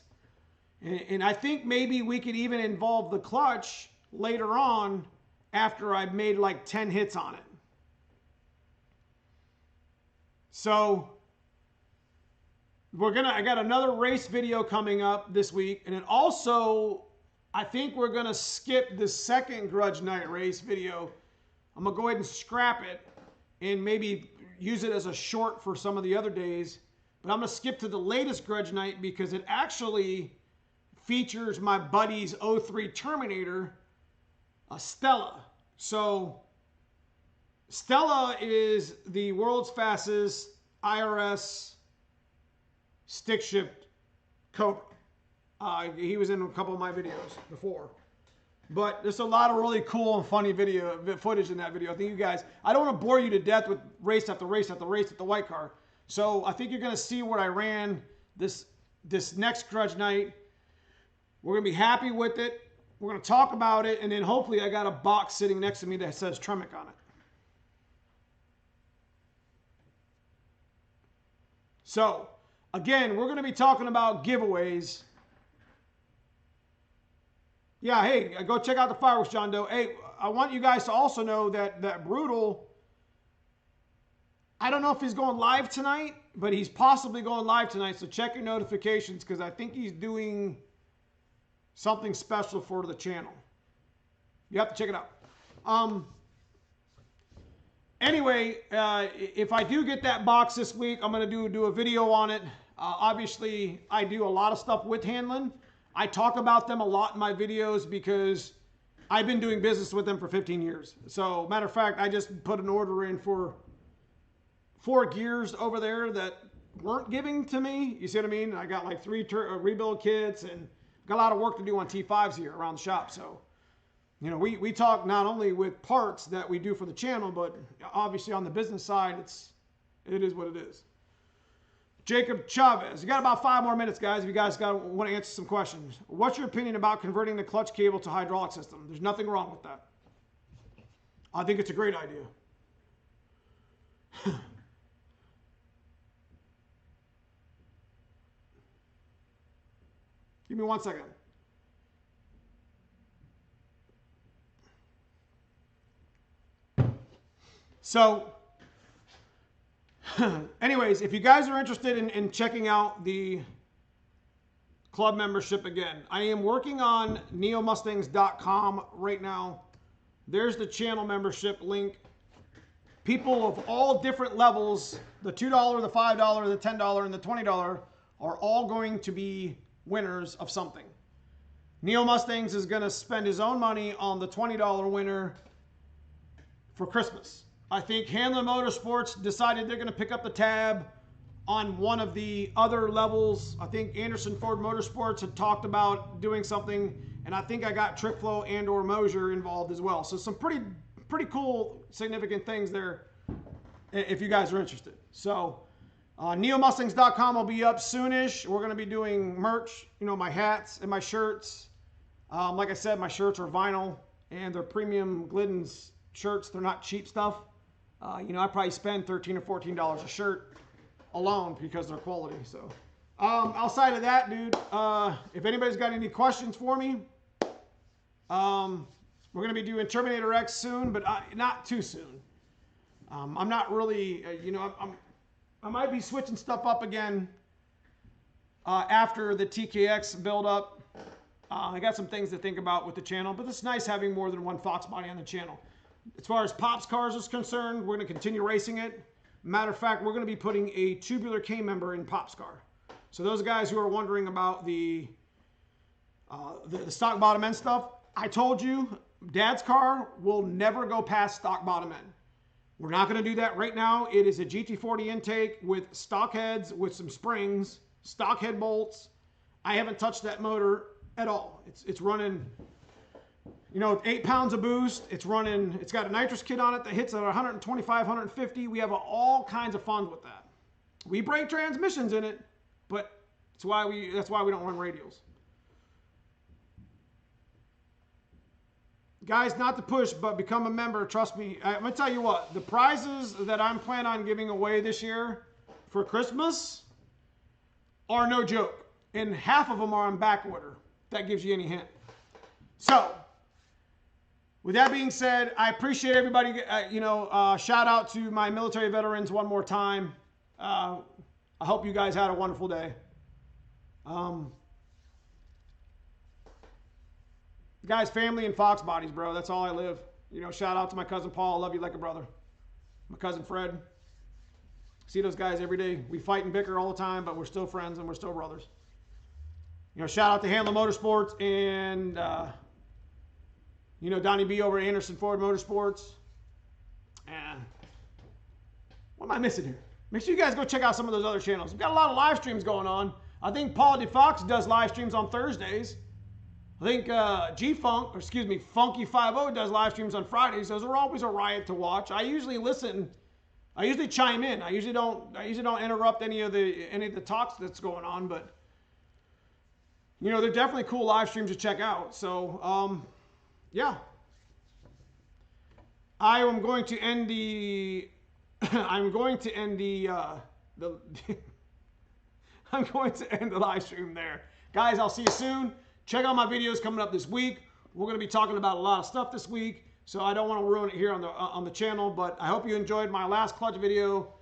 [SPEAKER 1] And I think maybe we could even involve the clutch later on after I've made like 10 hits on it. So I got another race video coming up this week. And then also, I think we're going to skip the second Grudge Night race video. I'm going to go ahead and scrap it and maybe use it as a short for some of the other days. But I'm going to skip to the latest Grudge Night because it actually features my buddy's 03 Terminator, a Stella. So Stella is the world's fastest IRS stick shift Cobra. He was in a couple of my videos before. But there's a lot of really cool and funny footage in that video. I think you guys, I don't want to bore you to death with race after race after race with the white car. So I think you're going to see what I ran this next Grudge Night. We're going to be happy with it. We're going to talk about it. And then hopefully I got a box sitting next to me that says Tremec on it. So, again, we're going to be talking about giveaways. Yeah, hey, go check out the fireworks, John Doe. Hey, I want you guys to also know that Brutal, I don't know if he's going live tonight, but he's possibly going live tonight. So check your notifications because I think he's doing something special for the channel. You have to check it out. Anyway, if I do get that box this week, I'm going to do a video on it. Obviously, I do a lot of stuff with Hanlon. I talk about them a lot in my videos because I've been doing business with them for 15 years. So, matter of fact, I just put an order in for 4 gears over there that weren't giving to me. You see what I mean? I got like 3 rebuild kits and got a lot of work to do on T5s here around the shop. So, You know, we talk not only with parts that we do for the channel, but obviously on the business side, it is what it is. Jacob Chavez, you got about 5 more minutes, guys. If you guys want to answer some questions, what's your opinion about converting the clutch cable to hydraulic system? There's nothing wrong with that. I think it's a great idea. Give me 1 second. So, anyways, if you guys are interested in checking out the club membership again, I am working on Neomustangs.com right now. There's the channel membership link. People of all different levels, the $2, the $5, the $10, and the $20 are all going to be winners of something. Neo Mustangs is going to spend his own money on the $20 winner for Christmas. I think Hanlon Motorsports decided they're going to pick up the tab on one of the other levels. I think Anderson Ford Motorsports had talked about doing something, and I think I got Trickflow and or Mosier involved as well. So some pretty cool, significant things there if you guys are interested. So Neomustangs.com will be up soonish. We're going to be doing merch, you know, my hats and my shirts. Like I said, my shirts are vinyl, and they're premium Glidden's shirts. They're not cheap stuff. You know, I probably spend $13 or $14 a shirt alone because they're quality. So, outside of that, dude, if anybody's got any questions for me, we're going to be doing Terminator X soon, but not too soon. I'm not really, you know, I might be switching stuff up again after the TKX build up. I got some things to think about with the channel, but it's nice having more than one Foxbody on the channel. As far as Pops Cars is concerned, we're going to continue racing it. Matter of fact, we're going to be putting a tubular K member in Pops Car. So those guys who are wondering about the stock bottom end stuff, I told you, Dad's car will never go past stock bottom end. We're not going to do that right now. It is a GT40 intake with stock heads, with some springs, stock head bolts. I haven't touched that motor at all. It's running, you know, 8 pounds of boost. It's running, it's got a nitrous kit on it that hits at 125, 150. We have all kinds of fun with that. We break transmissions in it, but that's why we don't run radials. Guys, not to push, but become a member. Trust me. I'm going to tell you what. The prizes that I'm planning on giving away this year for Christmas are no joke. And half of them are on back order. If that gives you any hint. So, with that being said, I appreciate everybody. Shout out to my military veterans one more time. I hope you guys had a wonderful day. Guys, family and Fox bodies, bro. That's all I live. You know, shout out to my cousin Paul. I love you like a brother. My cousin Fred. See those guys every day. We fight and bicker all the time, but we're still friends and we're still brothers. You know, shout out to Hanlon Motorsports and, Donnie B over at Anderson Ford Motorsports. And what am I missing here? Make sure you guys go check out some of those other channels. We've got a lot of live streams going on. I think Paul DeFox does live streams on Thursdays. I think Funky 50 does live streams on Fridays. Those are always a riot to watch. I usually listen. I usually chime in. I usually don't interrupt any of the talks that's going on. But you know, they're definitely cool live streams to check out. So yeah, I am going to end the. I'm going to end the live stream there, guys. I'll see you soon. Check out my videos coming up this week. We're going to be talking about a lot of stuff this week, so I don't want to ruin it here on the channel, but I hope you enjoyed my last clutch video.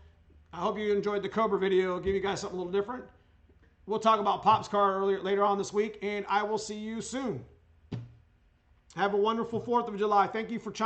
[SPEAKER 1] I hope you enjoyed the Cobra video. Give you guys something a little different. We'll talk about Pop's car later on this week, and I will see you soon. Have a wonderful 4th of July. Thank you for chiming in.